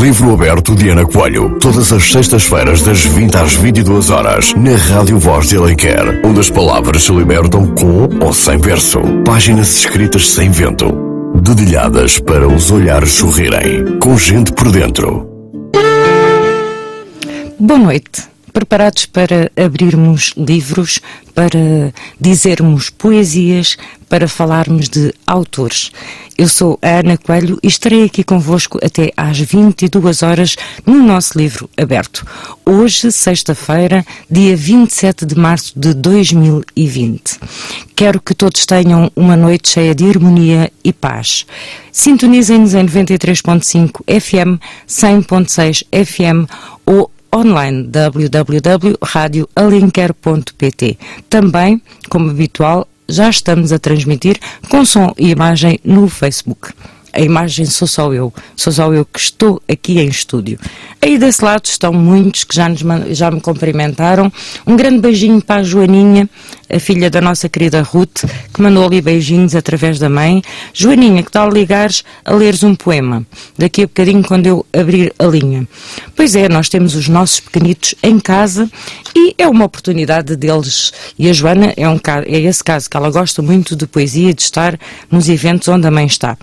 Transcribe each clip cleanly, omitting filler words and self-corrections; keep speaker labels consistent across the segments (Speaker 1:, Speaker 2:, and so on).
Speaker 1: Livro Aberto de Ana Coelho, todas as sextas-feiras das 20 às 22 horas, na Rádio Voz de Alenquer, onde as palavras se libertam com ou sem verso. Páginas escritas sem vento, dedilhadas para os olhares sorrirem, com gente por dentro.
Speaker 2: Boa noite. Preparados para abrirmos livros, para dizermos poesias, para falarmos de autores. Eu sou a Ana Coelho e estarei aqui convosco até às 22 horas no nosso Livro Aberto. Hoje, sexta-feira, dia 27 de março de 2020. Quero que todos tenham uma noite cheia de harmonia e paz. Sintonizem-nos em 93.5 FM, 100.6 FM ou online www.radioalenquer.pt. Também, como habitual, já estamos a transmitir com som e imagem no Facebook. A imagem sou só eu que estou aqui em estúdio. Aí desse lado estão muitos que já me cumprimentaram. Um grande beijinho para a Joaninha, a filha da nossa querida Ruth, que mandou ali beijinhos através da mãe. Joaninha, que tal ligares a leres um poema? Daqui a bocadinho, quando eu abrir a linha. Pois é, nós temos os nossos pequenitos em casa e é uma oportunidade deles. E a Joana é esse caso, que ela gosta muito de poesia, de estar nos eventos onde a mãe está.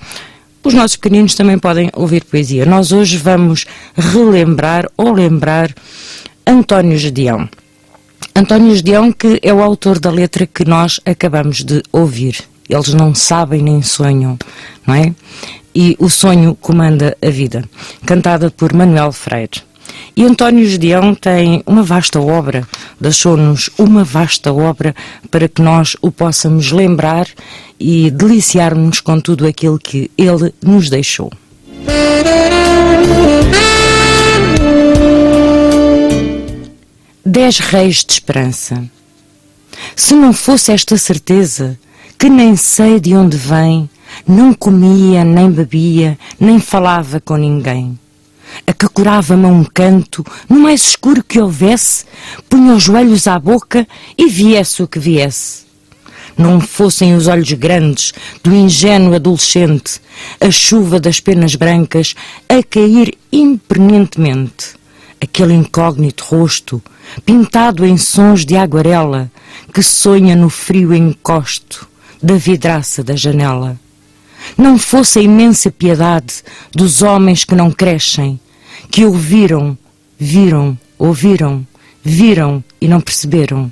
Speaker 2: Os nossos pequeninos também podem ouvir poesia. Nós hoje vamos relembrar ou lembrar António Gedeão. António Gedeão, que é o autor da letra que nós acabamos de ouvir. Eles não sabem nem sonham, não é? E o sonho comanda a vida. Cantada por Manuel Freire. E António Gedeão tem uma vasta obra, deixou-nos uma vasta obra para que nós o possamos lembrar e deliciar-nos com tudo aquilo que ele nos deixou. Dez reis de esperança. Se não fosse esta certeza, que nem sei de onde vem, não comia, nem bebia, nem falava com ninguém. A que curava-me a um canto, no mais escuro que houvesse, punha os joelhos à boca e viesse o que viesse. Não fossem os olhos grandes do ingênuo adolescente, a chuva das penas brancas a cair impermanentemente. Aquele incógnito rosto, pintado em sons de aguarela, que sonha no frio encosto da vidraça da janela. Não fosse a imensa piedade dos homens que não crescem, que ouviram, ouviram e não perceberam.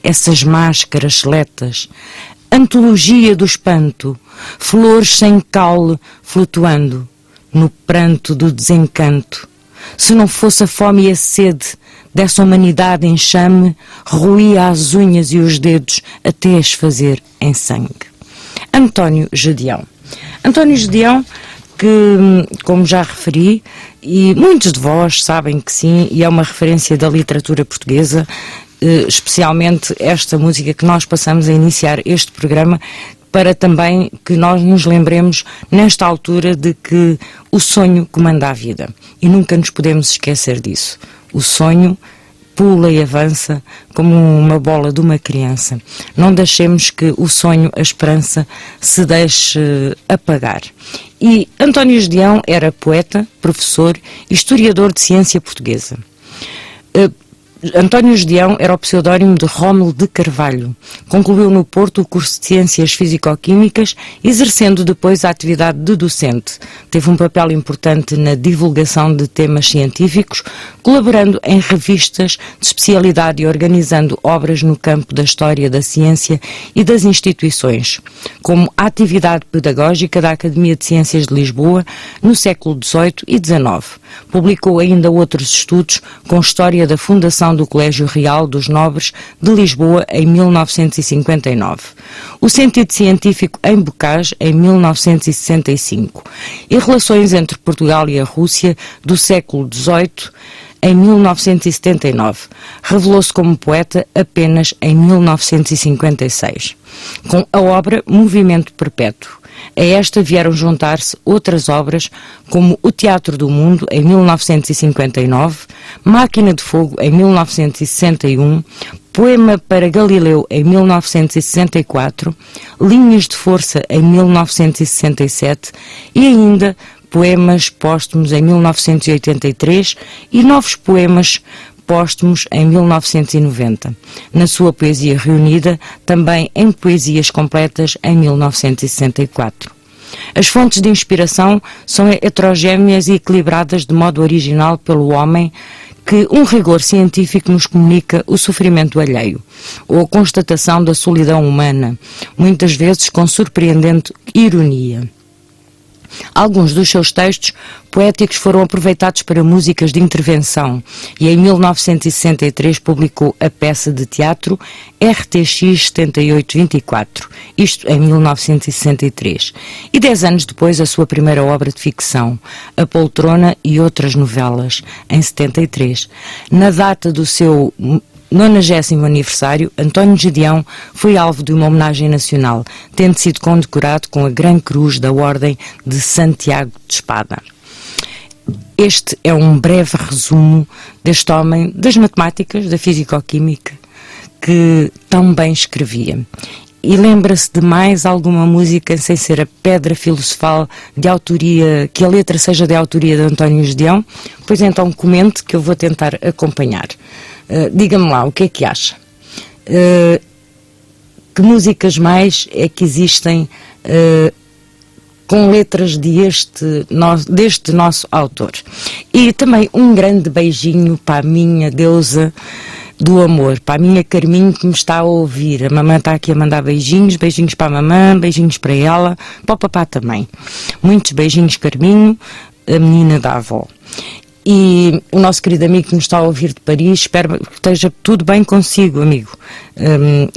Speaker 2: Essas máscaras seletas, antologia do espanto, flores sem caule flutuando no pranto do desencanto. Se não fosse a fome e a sede dessa humanidade em chame, roía as unhas e os dedos até as fazer em sangue. António Gedeão. António Gedeão, que, como já referi, e muitos de vós sabem que sim, e é uma referência da literatura portuguesa, especialmente esta música que nós passamos a iniciar este programa, para também que nós nos lembremos, nesta altura, de que o sonho comanda a vida. E nunca nos podemos esquecer disso. O sonho pula e avança como uma bola de uma criança. Não deixemos que o sonho, a esperança, se deixe apagar. E António Gedeão era poeta, professor e historiador de ciência portuguesa. António Gedeão era o pseudónimo de Rómulo de Carvalho. Concluiu no Porto o curso de Ciências Físico-Químicas, exercendo depois a atividade de docente. Teve um papel importante na divulgação de temas científicos, colaborando em revistas de especialidade e organizando obras no campo da história da ciência e das instituições, como a atividade pedagógica da Academia de Ciências de Lisboa no século XVIII e XIX. Publicou ainda outros estudos com história da fundação do Colégio Real dos Nobres de Lisboa em 1959, o Sentido Científico em Bocage em 1965 e Relações entre Portugal e a Rússia do século XVIII em 1979. Revelou-se como poeta apenas em 1956, com a obra Movimento Perpétuo. A esta vieram juntar-se outras obras, como O Teatro do Mundo, em 1959, Máquina de Fogo, em 1961, Poema para Galileu, em 1964, Linhas de Força, em 1967 e ainda poemas póstumos em 1983 e novos poemas póstumos em 1990. Na sua poesia reunida, também em poesias completas em 1964. As fontes de inspiração são heterogêneas e equilibradas de modo original pelo homem, que um rigor científico nos comunica o sofrimento alheio, ou a constatação da solidão humana, muitas vezes com surpreendente ironia. Alguns dos seus textos poéticos foram aproveitados para músicas de intervenção e em 1963 publicou a peça de teatro RTX 7824, isto em 1963, e 10 anos depois a sua primeira obra de ficção, A Poltrona e Outras Novelas, em 73. Na data do seu 90º aniversário, António Gedeão foi alvo de uma homenagem nacional, tendo sido condecorado com a Grande Cruz da Ordem de Santiago de Espada. Este é um breve resumo deste homem das matemáticas, da fisicoquímica, que tão bem escrevia. E lembra-se de mais alguma música sem ser a Pedra Filosofal de autoria, que a letra seja de autoria de António Gedeão? Pois então comente que eu vou tentar acompanhar. Diga-me lá, o que é que acha? Que músicas mais é que existem com letras deste nosso autor? E também um grande beijinho para a minha deusa do amor, para a minha Carminho que me está a ouvir. A mamãe está aqui a mandar beijinhos, beijinhos para a mamãe, beijinhos para ela, para o papá também. Muitos beijinhos, Carminho, a menina da avó. E o nosso querido amigo que nos está a ouvir de Paris, espero que esteja tudo bem consigo, amigo.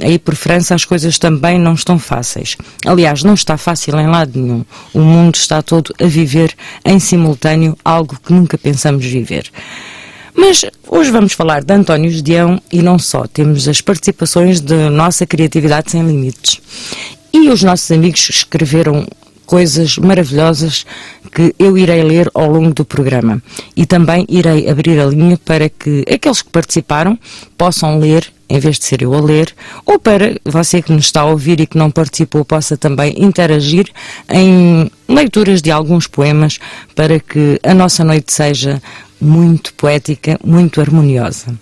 Speaker 2: Aí por França as coisas também não estão fáceis. Aliás, não está fácil em lado nenhum. O mundo está todo a viver em simultâneo algo que nunca pensamos viver. Mas hoje vamos falar de António Gedeão e não só. Temos as participações da nossa criatividade sem limites. E os nossos amigos escreveram coisas maravilhosas que eu irei ler ao longo do programa. E também irei abrir a linha para que aqueles que participaram possam ler, em vez de ser eu a ler, ou para você que nos está a ouvir e que não participou possa também interagir em leituras de alguns poemas para que a nossa noite seja muito poética, muito harmoniosa.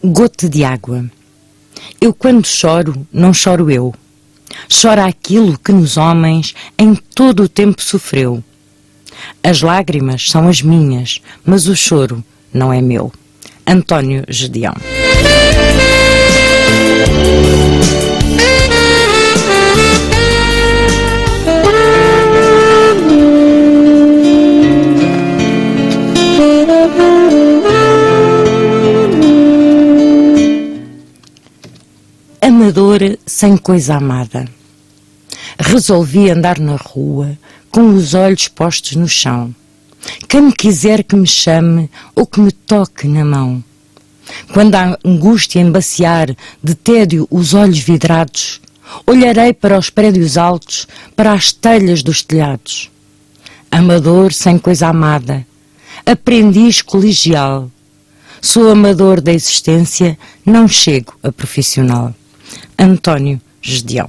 Speaker 2: Gota de água. Eu quando choro, não choro eu. Chora aquilo que nos homens em todo o tempo sofreu. As lágrimas são as minhas, mas o choro não é meu. António Gedeão. Amador sem coisa amada. Resolvi andar na rua com os olhos postos no chão. Quem me quiser que me chame ou que me toque na mão. Quando a angústia embaciar de tédio os olhos vidrados, olharei para os prédios altos, para as telhas dos telhados. Amador sem coisa amada, aprendiz colegial. Sou amador da existência, não chego a profissional. António Gedeão.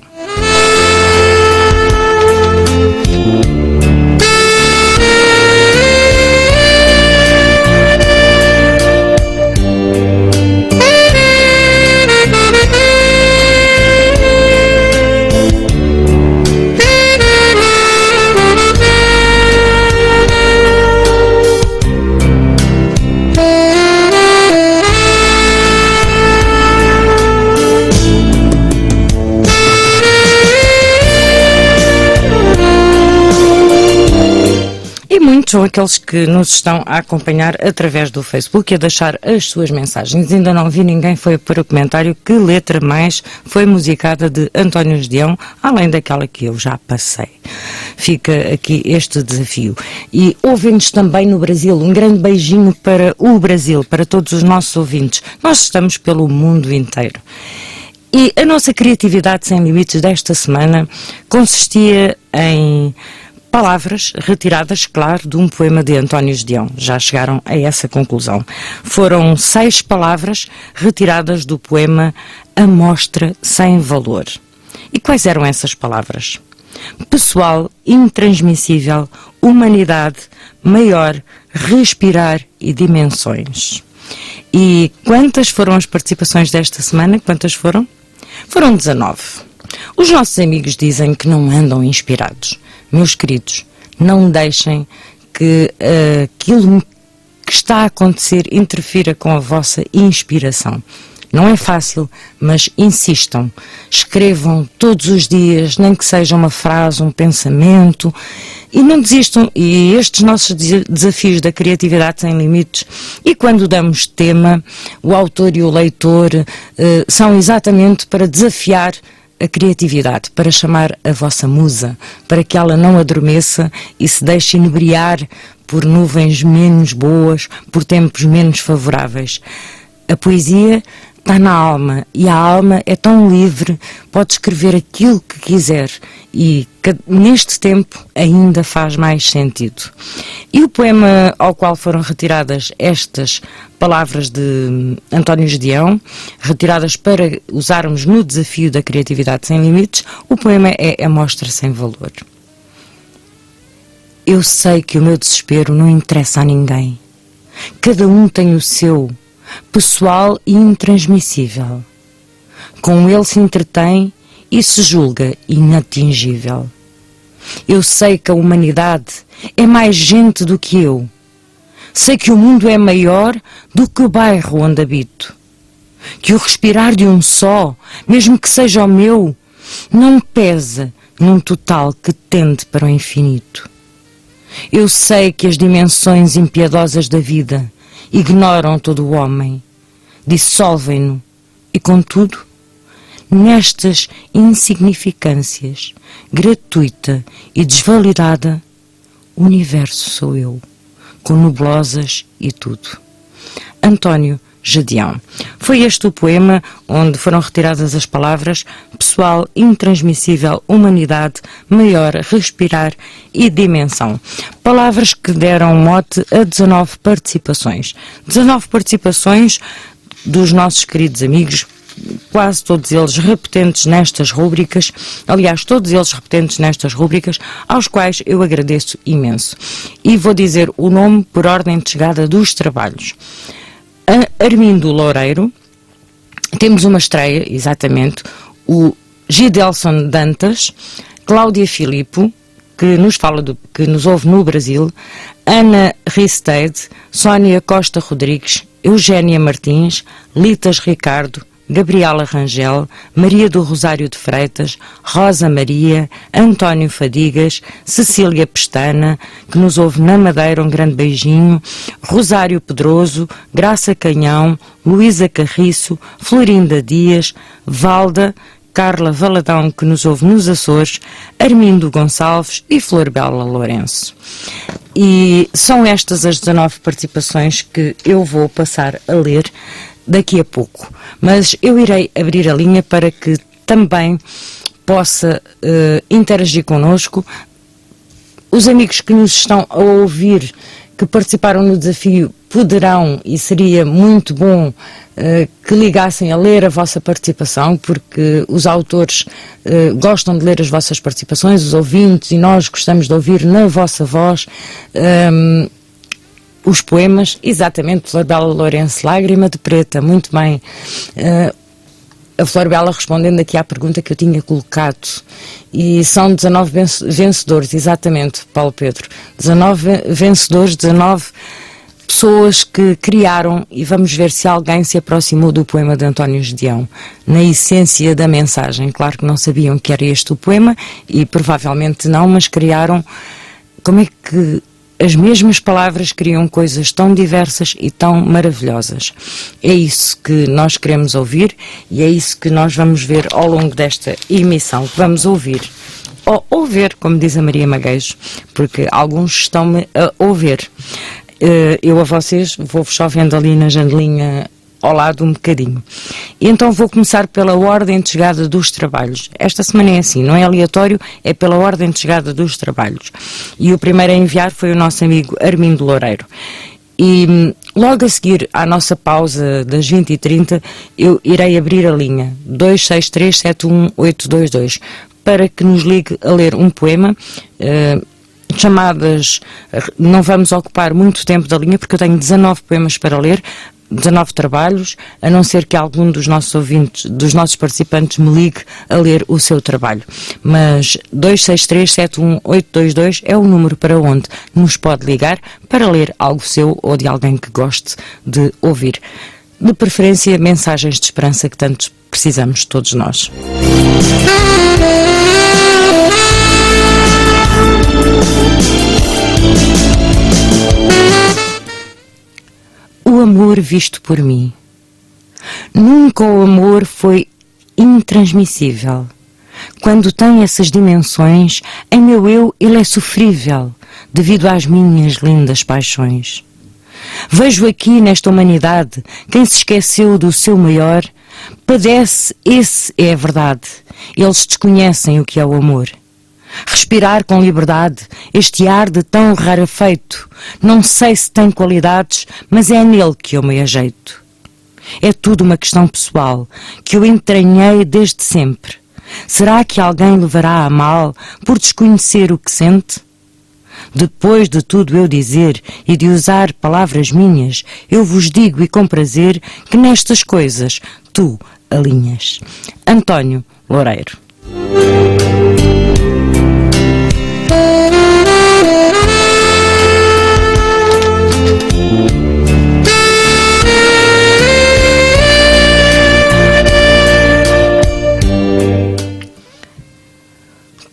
Speaker 2: São aqueles que nos estão a acompanhar através do Facebook e a deixar as suas mensagens. Ainda não vi ninguém foi para o comentário que letra mais foi musicada de António Gedeão, além daquela que eu já passei. Fica aqui este desafio. E ouvem-nos também no Brasil. Um grande beijinho para o Brasil, para todos os nossos ouvintes. Nós estamos pelo mundo inteiro. E a nossa criatividade sem limites desta semana consistia em palavras retiradas, claro, de um poema de António Gedeão. Já chegaram a essa conclusão. Foram 6 palavras retiradas do poema Amostra Sem Valor. E quais eram essas palavras? Pessoal, intransmissível, humanidade, maior, respirar e dimensões. E quantas foram as participações desta semana? Quantas foram? Foram 19. Os nossos amigos dizem que não andam inspirados. Meus queridos, não deixem que aquilo que está a acontecer interfira com a vossa inspiração. Não é fácil, mas insistam. Escrevam todos os dias, nem que seja uma frase, um pensamento, e não desistam. E estes nossos desafios da criatividade sem limites, e quando damos tema, o autor e o leitor são exatamente para desafiar a criatividade, para chamar a vossa musa, para que ela não adormeça e se deixe inebriar por nuvens menos boas, por tempos menos favoráveis. A poesia está na alma, e a alma é tão livre, pode escrever aquilo que quiser, e neste tempo ainda faz mais sentido. E o poema ao qual foram retiradas estas palavras de António Gedeão, retiradas para usarmos no desafio da criatividade sem limites, o poema é Amostra Sem Valor. Eu sei que o meu desespero não interessa a ninguém. Cada um tem o seu, pessoal e intransmissível. Com ele se entretém e se julga inatingível. Eu sei que a humanidade é mais gente do que eu. Sei que o mundo é maior do que o bairro onde habito. Que o respirar de um só, mesmo que seja o meu, não pesa num total que tende para o infinito. Eu sei que as dimensões impiedosas da vida ignoram todo o homem, dissolvem-no, e contudo, nestas insignificâncias, gratuita e desvalidada, o universo sou eu, com nebulosas e tudo. António Gedeão. Foi este o poema onde foram retiradas as palavras pessoal, intransmissível, humanidade, maior, respirar e dimensão. Palavras que deram mote a 19 participações. 19 participações dos nossos queridos amigos, quase todos eles repetentes nestas rúbricas, aliás, todos eles repetentes nestas rúbricas, aos quais eu agradeço imenso. E vou dizer o nome por ordem de chegada dos trabalhos. Armindo Loureiro, temos uma estreia, exatamente, o Gidelson Dantas, Cláudia Filipo, que nos ouve no Brasil, Ana Ristede, Sónia Costa Rodrigues, Eugénia Martins, Litas Ricardo, Gabriela Rangel, Maria do Rosário de Freitas, Rosa Maria, António Fadigas, Cecília Pestana, que nos ouve na Madeira, um grande beijinho, Rosário Pedroso, Graça Canhão, Luísa Carriço, Florinda Dias, Valda, Carla Valadão, que nos ouve nos Açores, Armindo Gonçalves e Flor Bela Lourenço. E são estas as 19 participações que eu vou passar a ler daqui a pouco, mas eu irei abrir a linha para que também possa interagir connosco. Os amigos que nos estão a ouvir, que participaram no desafio, poderão, e seria muito bom que ligassem a ler a vossa participação, porque os autores gostam de ler as vossas participações, os ouvintes, e nós gostamos de ouvir na vossa voz os poemas. Exatamente, Flor Bela Lourenço, Lágrima de Preta, muito bem. A Flor Bela respondendo aqui à pergunta que eu tinha colocado, e são 19 vencedores, exatamente, Paulo Pedro, 19 vencedores, 19 pessoas que criaram, e vamos ver se alguém se aproximou do poema de António Gedeão, na essência da mensagem. Claro que não sabiam que era este o poema, e provavelmente não, mas criaram. Como é que as mesmas palavras criam coisas tão diversas e tão maravilhosas? É isso que nós queremos ouvir, e é isso que nós vamos ver ao longo desta emissão, que vamos ouvir. Ou ouvir, como diz a Maria Magueijo, porque alguns estão-me a ouvir. Eu a vocês vou-vos só vendo ali na janelinha ao lado um bocadinho. E então vou começar pela ordem de chegada dos trabalhos. Esta semana é assim, não é aleatório, é pela ordem de chegada dos trabalhos. E o primeiro a enviar foi o nosso amigo Armindo Loureiro. E logo a seguir à nossa pausa das 20h30, eu irei abrir a linha 263-71822 para que nos ligue a ler um poema. Chamadas, não vamos ocupar muito tempo da linha porque eu tenho 19 poemas para ler, 19 trabalhos, a não ser que algum dos nossos ouvintes, dos nossos participantes me ligue a ler o seu trabalho. Mas 263-71822 é o número para onde nos pode ligar para ler algo seu ou de alguém que goste de ouvir. De preferência, mensagens de esperança que tanto precisamos todos nós. O amor visto por mim. Nunca o amor foi intransmissível. Quando tem essas dimensões, em meu eu ele é sofrível, devido às minhas lindas paixões. Vejo aqui nesta humanidade quem se esqueceu do seu maior, padece, esse é a verdade. Eles desconhecem o que é o amor. Respirar com liberdade este ar de tão rarefeito, não sei se tem qualidades, mas é nele que eu me ajeito. É tudo uma questão pessoal, que eu entranhei desde sempre. Será que alguém levará a mal por desconhecer o que sente? Depois de tudo eu dizer e de usar palavras minhas, eu vos digo e com prazer que nestas coisas tu alinhas. António Loureiro.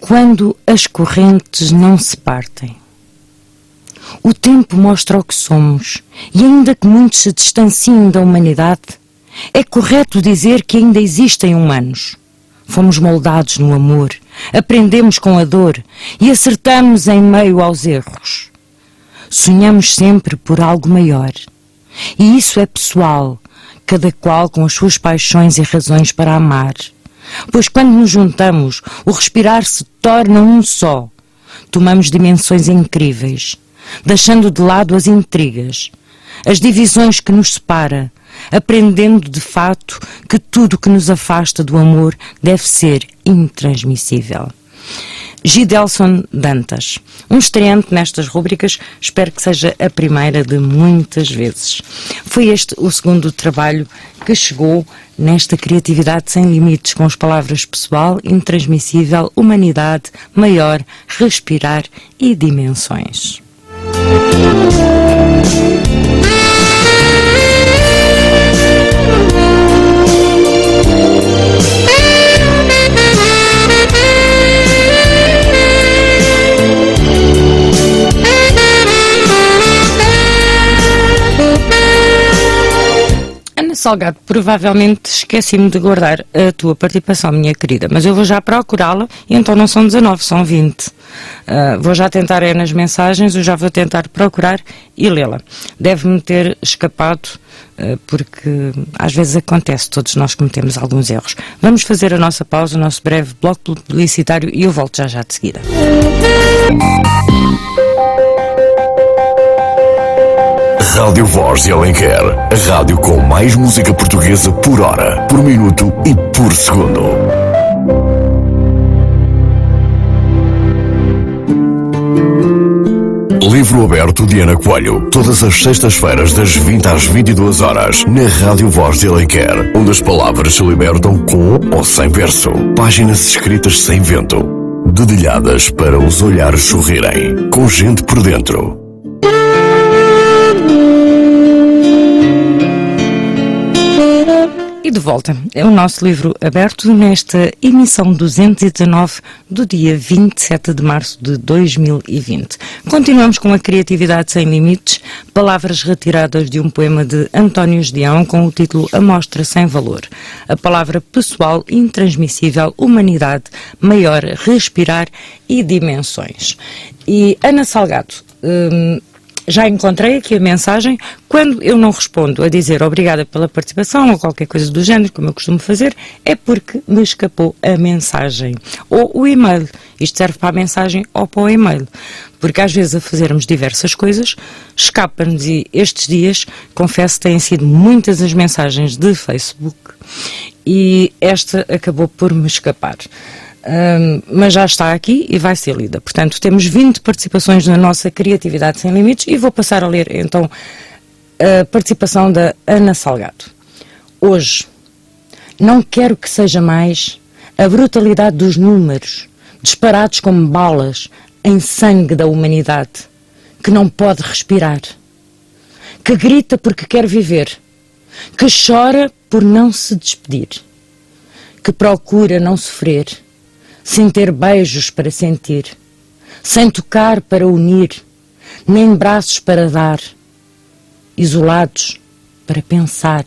Speaker 2: Quando as correntes não se partem. O tempo mostra o que somos, e ainda que muitos se distanciem da humanidade, é correto dizer que ainda existem humanos. Fomos moldados no amor, aprendemos com a dor e acertamos em meio aos erros. Sonhamos sempre por algo maior. E isso é pessoal, cada qual com as suas paixões e razões para amar. Pois quando nos juntamos, o respirar se torna um só. Tomamos dimensões incríveis, deixando de lado as intrigas, as divisões que nos separam, aprendendo de fato que tudo que nos afasta do amor deve ser intransmissível. Gidelson Dantas, um estreante nestas rúbricas, espero que seja a primeira de muitas vezes. Foi este o segundo trabalho que chegou nesta criatividade sem limites, com as palavras pessoal, intransmissível, humanidade, maior, respirar e dimensões. Salgado, provavelmente esqueci-me de guardar a tua participação, minha querida, mas eu vou já procurá-la e então não são 19, são 20. Vou já tentar nas mensagens, eu já vou tentar procurar e lê-la. Deve-me ter escapado, porque às vezes acontece, todos nós cometemos alguns erros. Vamos fazer a nossa pausa, o nosso breve bloco publicitário e eu volto já de seguida.
Speaker 1: Rádio Voz de Alenquer, a rádio com mais música portuguesa por hora, por minuto e por segundo. Livro aberto de Ana Coelho, todas as sextas-feiras das 20 às 22 horas, na Rádio Voz de Alenquer, onde as palavras se libertam com ou sem verso. Páginas escritas sem vento, dedilhadas para os olhares sorrirem, com gente por dentro.
Speaker 2: E de volta, é o nosso livro aberto nesta emissão 219 do dia 27 de março de 2020. Continuamos com a criatividade sem limites, palavras retiradas de um poema de António Gedeão com o título Amostra sem valor. A palavra pessoal, intransmissível, humanidade, maior, respirar e dimensões. E Ana Salgado, Já encontrei aqui a mensagem. Quando eu não respondo a dizer obrigada pela participação ou qualquer coisa do género, como eu costumo fazer, é porque me escapou a mensagem. Ou o e-mail. Isto serve para a mensagem ou para o e-mail. Porque às vezes a fazermos diversas coisas, escapa-nos, e estes dias, confesso, têm sido muitas as mensagens de Facebook e esta acabou por me escapar. Mas já está aqui e vai ser lida. Portanto, temos 20 participações na nossa Criatividade Sem Limites e vou passar a ler então a participação da Ana Salgado. Hoje, não quero que seja mais a brutalidade dos números, disparados como balas em sangue da humanidade, que não pode respirar, que grita porque quer viver, que chora por não se despedir, que procura não sofrer, sem ter beijos para sentir, sem tocar para unir, nem braços para dar, isolados para pensar.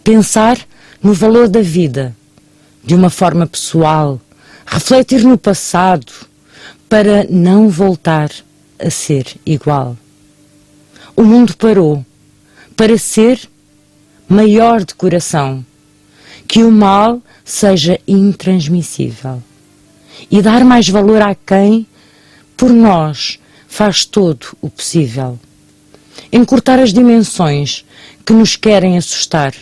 Speaker 2: Pensar no valor da vida, de uma forma pessoal, refletir no passado, para não voltar a ser igual. O mundo parou para ser maior de coração, que o mal seja intransmissível e dar mais valor a quem, por nós, faz todo o possível. Encurtar as dimensões que nos querem assustar,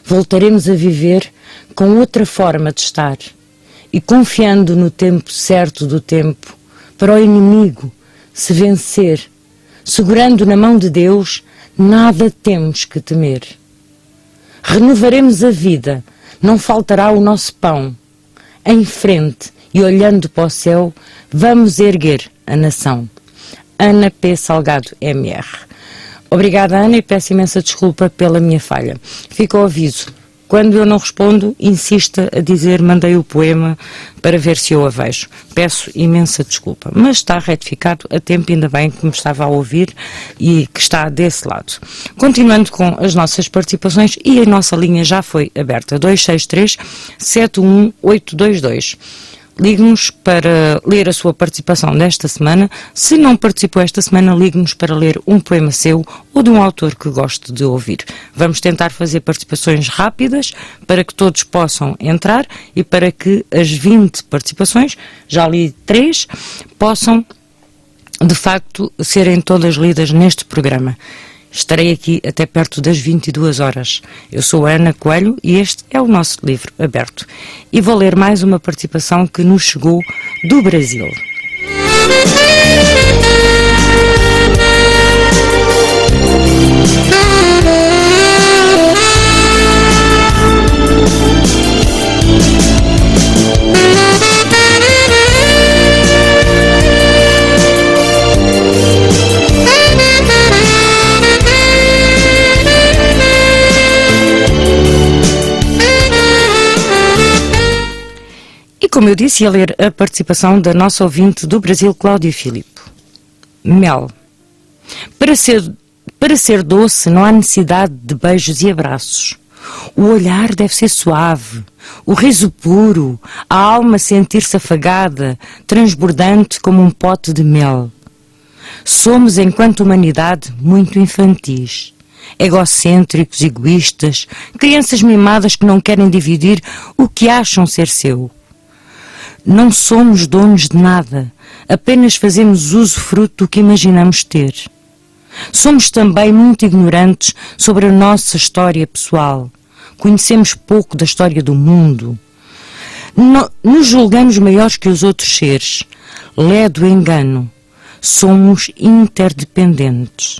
Speaker 2: voltaremos a viver com outra forma de estar e confiando no tempo certo do tempo para o inimigo se vencer, segurando na mão de Deus, nada temos que temer. Renovaremos a vida, não faltará o nosso pão. Em frente e olhando para o céu, vamos erguer a nação. Ana P. Salgado, MR. Obrigada, Ana, e peço imensa desculpa pela minha falha. Fica o aviso. Quando eu não respondo, insista a dizer mandei o poema para ver se eu a vejo. Peço imensa desculpa, mas está retificado a tempo, ainda bem que me estava a ouvir e que está desse lado. Continuando com as nossas participações, e a nossa linha já foi aberta, 263-71822. Ligue-nos para ler a sua participação desta semana. Se não participou esta semana, ligue-nos para ler um poema seu ou de um autor que goste de ouvir. Vamos tentar fazer participações rápidas para que todos possam entrar e para que as 20 participações, já li 3, possam de facto serem todas lidas neste programa. Estarei aqui até perto das 22 horas. Eu sou a Ana Coelho e este é o nosso livro aberto. E vou ler mais uma participação que nos chegou do Brasil. E como eu disse, ia ler a participação da nossa ouvinte do Brasil, Cláudia Filipe. Mel. Para ser doce não há necessidade de beijos e abraços. O olhar deve ser suave, o riso puro, a alma sentir-se afagada, transbordante como um pote de mel. Somos, enquanto humanidade, muito infantis. Egocêntricos, egoístas, crianças mimadas que não querem dividir o que acham ser seu. Não somos donos de nada, apenas fazemos usufruto do que imaginamos ter. Somos também muito ignorantes sobre a nossa história pessoal. Conhecemos pouco da história do mundo. Nos julgamos maiores que os outros seres. Ledo engano. Somos interdependentes.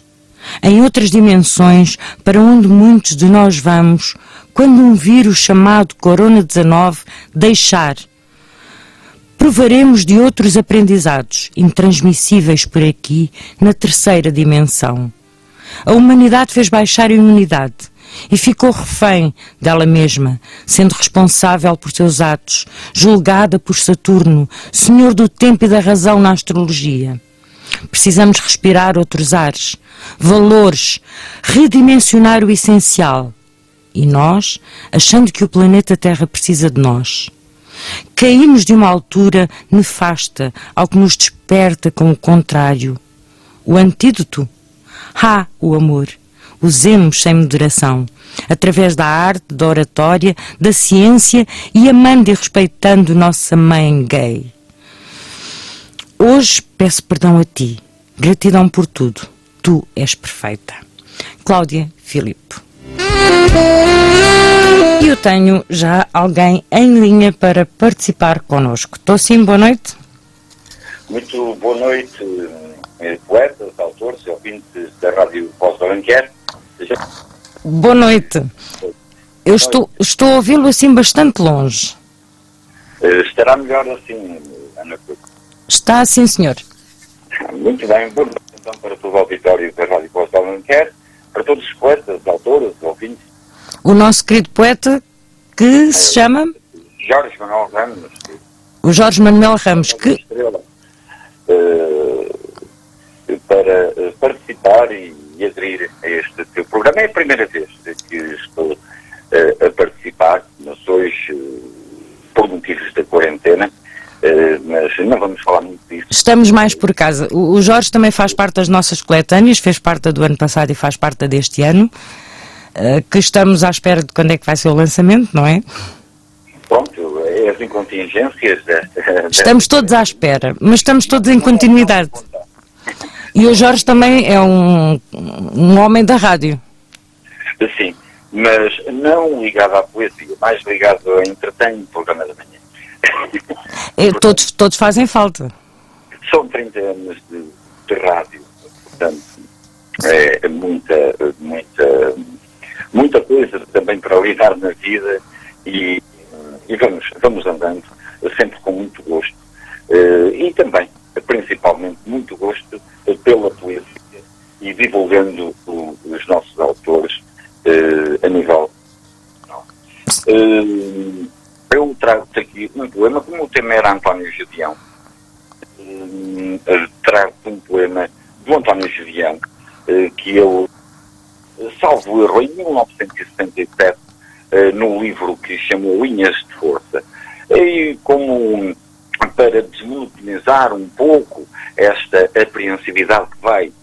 Speaker 2: Em outras dimensões, para onde muitos de nós vamos, quando um vírus chamado Corona-19 deixar, provaremos de outros aprendizados, intransmissíveis por aqui, na terceira dimensão. A humanidade fez baixar a imunidade e ficou refém dela mesma, sendo responsável por seus atos, julgada por Saturno, senhor do tempo e da razão na astrologia. Precisamos respirar outros ares, valores, redimensionar o essencial. E nós, achando que o planeta Terra precisa de nós, caímos de uma altura nefasta ao que nos desperta com o contrário. O antídoto? O amor. Usemos sem moderação, através da arte, da oratória, da ciência e amando e respeitando nossa mãe gay. Hoje peço perdão a ti, gratidão por tudo. Tu és perfeita. Cláudia Filipe. E eu tenho já alguém em linha para participar connosco. Estou sim, boa noite.
Speaker 3: Muito boa noite, poetas, autores e ouvintes da Rádio Voz do Alenquer.
Speaker 2: Boa noite. Eu estou a ouvi-lo assim bastante longe.
Speaker 3: Estará melhor assim, Ana Cruz?
Speaker 2: Está, sim, senhor.
Speaker 3: Muito bem, boa noite então para todo o auditório da Rádio Voz do Alenquer, para todos os poetas, autores, ouvintes.
Speaker 2: O nosso querido poeta que se chama?
Speaker 3: Jorge Manuel Ramos.
Speaker 2: O Jorge Manuel Ramos, que...
Speaker 3: para participar e aderir a este teu programa. É a primeira vez que estou a participar, mas hoje, por motivos da quarentena, mas não vamos falar muito disso.
Speaker 2: Estamos mais por casa. O Jorge também faz parte das nossas coletâneas, fez parte do ano passado e faz parte deste ano, que estamos à espera de quando é que vai ser o lançamento, não é?
Speaker 3: Pronto, é as incontingências desta...
Speaker 2: Estamos todos à espera, mas estamos todos em continuidade. E o Jorge também é um homem da rádio.
Speaker 3: Sim, mas não ligado à poesia, mais ligado ao entretenimento, programa da manhã.
Speaker 2: Todos fazem falta.
Speaker 3: São 30 anos de rádio, portanto, é muita coisa também para lidar na vida e vamos andando, sempre com muito gosto. E também, principalmente, muito gosto pela poesia e divulgando os nossos autores a nível nacional. Eu trago-te aqui um poema, como o tema era António Judeão, trago-te um poema do António Judeão, que eu, salvo erro, em 1977, no livro que chamou Linhas de Força, e como para desmonotonizar um pouco esta apreensividade que vai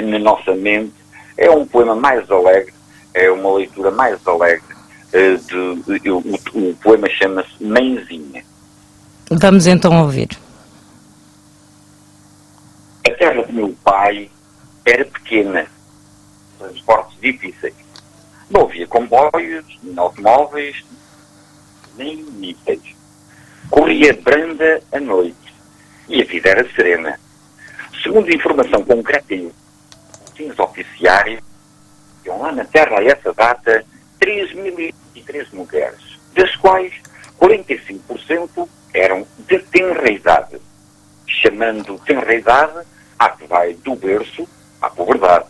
Speaker 3: na nossa mente, é um poema mais alegre, é uma leitura mais alegre. O poema chama-se Mãezinha.
Speaker 2: Vamos então ouvir.
Speaker 3: A terra do meu pai era pequena, transportes difíceis. Não havia comboios, nem automóveis, nem mísseis. Corria branda a noite e a vida era serena. Segundo informação concreta e fins oficiais, iam lá na Terra a essa data 3.023 mulheres, das quais 45% eram de tenra idade, chamando tenra idade à que vai do berço à puberdade.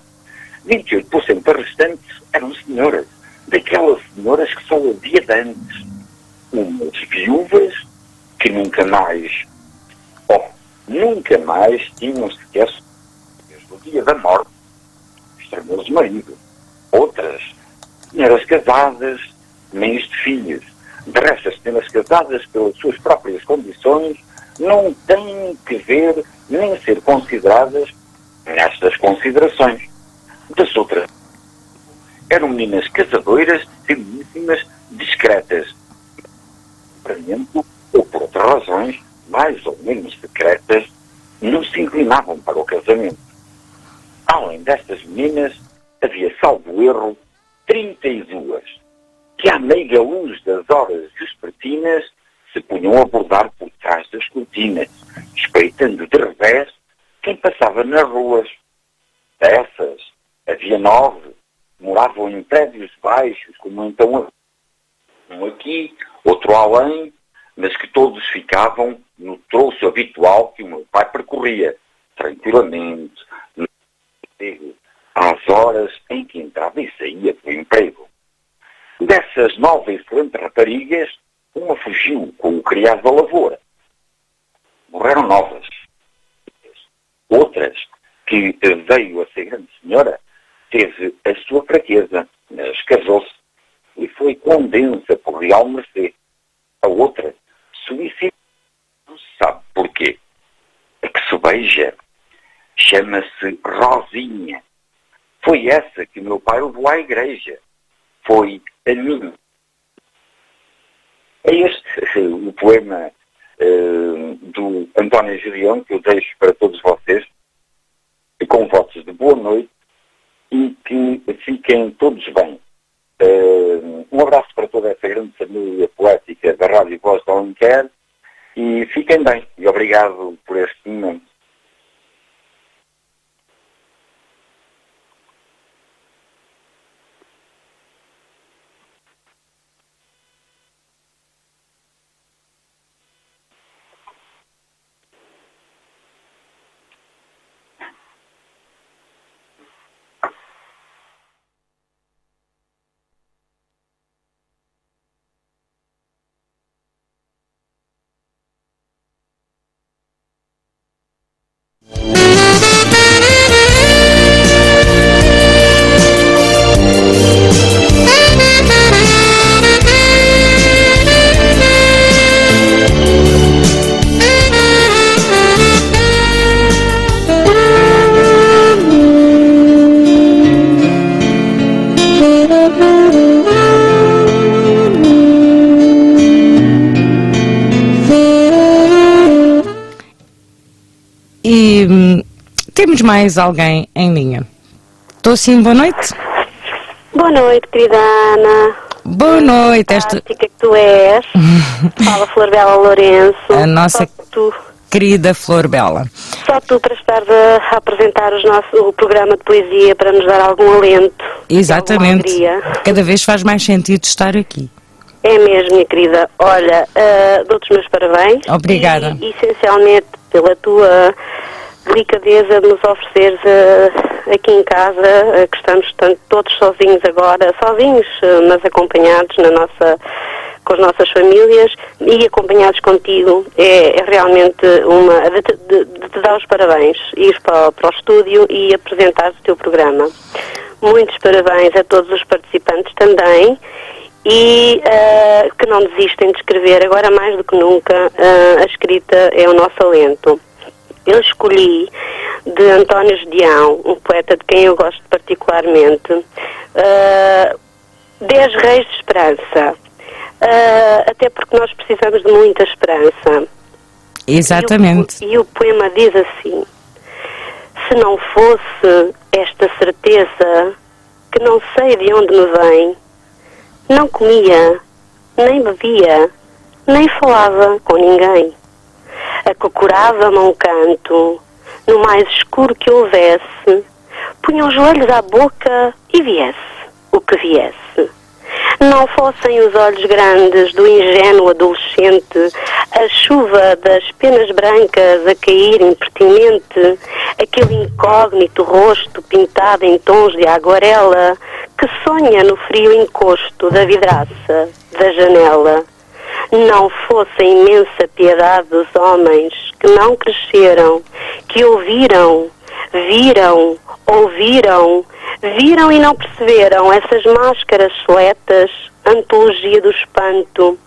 Speaker 3: 28% das restantes eram senhoras, daquelas senhoras que só havia de antes, umas viúvas que nunca mais tinham sequer desde o dia da morte extremos marido. Outras, senhoras casadas, mães de filhos. De resto, as senhoras casadas, pelas suas próprias condições, não têm que ver nem ser consideradas nestas considerações. Das outras, eram meninas casadoras, finíssimas, discretas. Temperamento, ou por outras razões, mais ou menos secretas, não se inclinavam para o casamento. Além destas meninas, havia, salvo erro, 32, que à meiga luz das horas vespertinas se punham a bordar por trás das cortinas, espreitando de revés quem passava nas ruas. Dessas, havia 9, moravam em prédios baixos, como então um aqui, outro além, mas que todos ficavam no troço habitual que o meu pai percorria, tranquilamente, às horas em que entrava e saía do emprego. Dessas 9 excelentes raparigas, uma fugiu com o criado da lavoura. Morreram 9. Outras, que veio a ser grande senhora, teve a sua fraqueza, mas casou-se e foi condensa por real mercê. A outra, suicídio, não se sabe porquê. A que se beija, chama-se Rosinha. Foi essa que o meu pai levou à igreja. Foi a minha. É este o poema do António Julião que eu deixo para todos vocês, com votos de boa noite e que fiquem todos bem. Um abraço para toda essa grande família poética da Rádio Voz de Alenquer e fiquem bem. E obrigado por este momento.
Speaker 2: Temos mais alguém em linha. Estou sim, boa noite.
Speaker 4: Boa noite, querida Ana.
Speaker 2: Boa noite.
Speaker 4: Esta que tu és. Fala Flor Bela Lourenço.
Speaker 2: A nossa querida Flor Bela.
Speaker 4: Só tu para estar a apresentar o programa de poesia para nos dar algum alento.
Speaker 2: Exatamente. Cada vez faz mais sentido estar aqui.
Speaker 4: É mesmo, minha querida. Olha, dou-te os meus parabéns.
Speaker 2: Obrigada.
Speaker 4: E essencialmente pela tua delicadeza de nos ofereceres aqui em casa, que estamos todos sozinhos agora, mas acompanhados com as nossas famílias e acompanhados contigo. É realmente de te dar os parabéns, ir para o estúdio e apresentar o teu programa. Muitos parabéns a todos os participantes também e que não desistem de escrever. Agora mais do que nunca a escrita é o nosso alento. Eu escolhi de António Gedeão, um poeta de quem eu gosto particularmente, 10 Reis de Esperança, até porque nós precisamos de muita esperança.
Speaker 2: Exatamente.
Speaker 4: E o poema diz assim: se não fosse esta certeza que não sei de onde me vem, não comia, nem bebia, nem falava com ninguém. Acocorava-me a um canto, no mais escuro que houvesse, punha os joelhos à boca e viesse o que viesse. Não fossem os olhos grandes do ingênuo adolescente, a chuva das penas brancas a cair impertinente, aquele incógnito rosto pintado em tons de aguarela, que sonha no frio encosto da vidraça da janela. Não fosse a imensa piedade dos homens que não cresceram, que ouviram, viram, ouviram, viram e não perceberam essas máscaras seletas, antologia do espanto,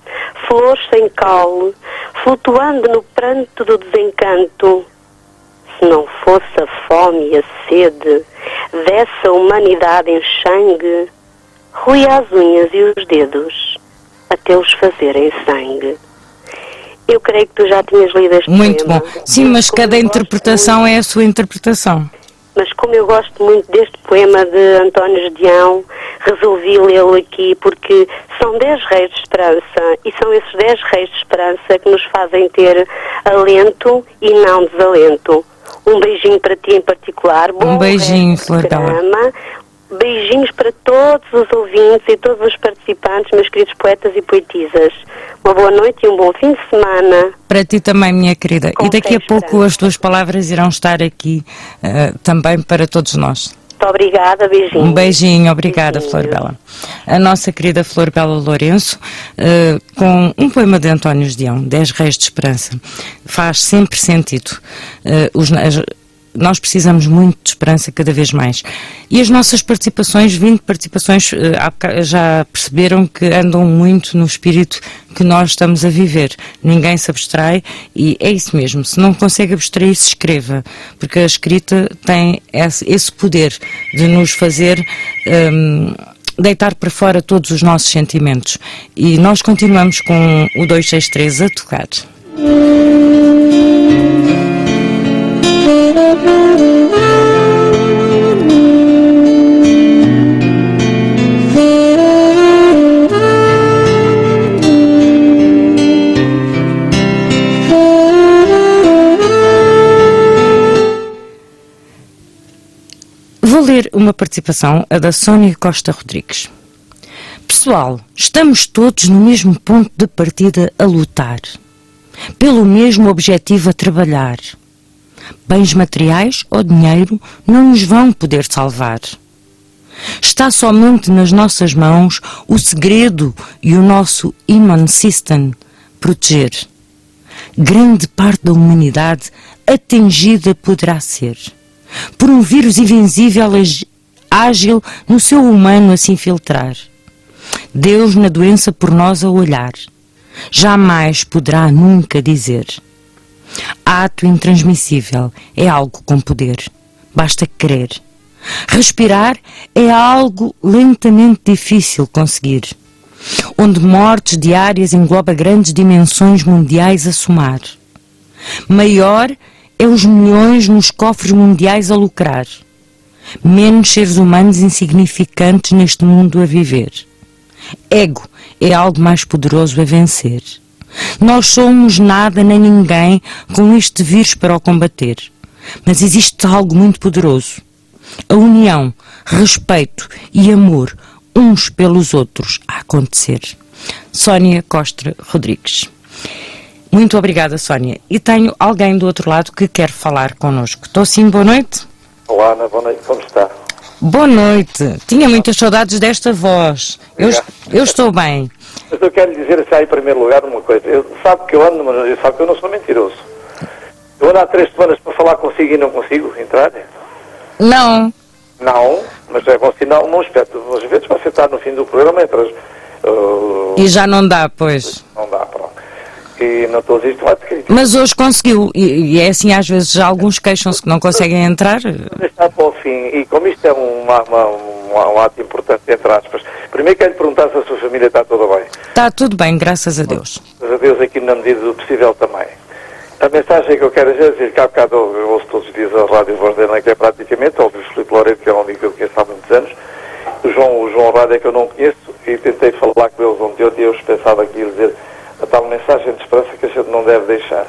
Speaker 4: flores sem caule, flutuando no pranto do desencanto. Se não fosse a fome e a sede dessa humanidade em sangue, roía as unhas e os dedos até os fazerem sangue. Eu creio que tu já tinhas lido este poema.
Speaker 2: Muito bom. Sim, mas cada interpretação é a sua interpretação.
Speaker 4: Mas como eu gosto muito deste poema de António Gedeão, resolvi lê-lo aqui porque são 10 reis de esperança e são esses 10 reis de esperança que nos fazem ter alento e não desalento. Um beijinho para ti em particular.
Speaker 2: Um beijinho, Flor Bela.
Speaker 4: Beijinhos para todos os ouvintes e todos os participantes, meus queridos poetas e poetisas. Uma boa noite e um bom fim de semana.
Speaker 2: Para ti também, minha querida. E daqui a pouco as tuas palavras irão estar aqui também para todos nós.
Speaker 4: Muito obrigada, beijinho.
Speaker 2: Um beijinho, obrigada, Flor Bela. A nossa querida Flor Bela Lourenço, com um poema de António Gedeão, 10 Reis de Esperança. Faz sempre sentido. nós precisamos muito de esperança cada vez mais. E as nossas participações, 20 participações, já perceberam que andam muito no espírito que nós estamos a viver. Ninguém se abstrai e é isso mesmo. Se não consegue abstrair-se, escreva. Porque a escrita tem esse poder de nos fazer deitar para fora todos os nossos sentimentos. E nós continuamos com o 263 a tocar. Vou ler uma participação, a da Sónia Costa Rodrigues. Pessoal, estamos todos no mesmo ponto de partida a lutar. Pelo mesmo objetivo a trabalhar. Bens materiais ou dinheiro não nos vão poder salvar. Está somente nas nossas mãos o segredo e o nosso immune system proteger. Grande parte da humanidade atingida poderá ser por um vírus invencível ágil no seu humano a se infiltrar. Deus na doença por nós a olhar. Jamais poderá nunca dizer. Ato intransmissível é algo com poder. Basta querer. Respirar é algo lentamente difícil conseguir. Onde mortes diárias engloba grandes dimensões mundiais a somar. Maior é os milhões nos cofres mundiais a lucrar. Menos seres humanos insignificantes neste mundo a viver. Ego é algo mais poderoso a vencer. Nós somos nada nem ninguém com este vírus para o combater. Mas existe algo muito poderoso. A união, respeito e amor uns pelos outros a acontecer. Sónia Costa Rodrigues. Muito obrigada, Sónia. E tenho alguém do outro lado que quer falar connosco. Estou sim, boa noite.
Speaker 5: Olá, Ana, boa noite, como está?
Speaker 2: Boa noite. Tinha muitas saudades desta voz. Eu estou bem.
Speaker 5: Mas eu quero lhe dizer já em primeiro lugar uma coisa. Sabe que eu ando, mas sabe que eu não sou mentiroso. Eu ando há 3 semanas para falar consigo e não consigo entrar.
Speaker 2: Não.
Speaker 5: Não, mas é bom sinal, não aspecto. Às vezes você está no fim do programa, entras...
Speaker 2: E já não dá, pois.
Speaker 5: Não dá, pronto. E não estou a dizer isto mais porque...
Speaker 2: Mas hoje conseguiu. E é assim, às vezes, já alguns queixam-se que não conseguem entrar.
Speaker 5: Está para o fim. E como isto é um ato importante, entre aspas, primeiro quero lhe perguntar se a sua família está toda bem.
Speaker 2: Está tudo bem, graças a Deus.
Speaker 5: Graças a Deus, aqui na medida do possível também. A mensagem que eu quero dizer que há bocado eu ouço todos os dias a Rádio Voz da que é praticamente, ouvi o Filipe Loureiro, que é um amigo que eu conheço há muitos anos, o João Rádio é que eu não conheço, e tentei falar com eles ontem, e eu pensava que ia dizer a tal mensagem de esperança que a gente não deve deixar.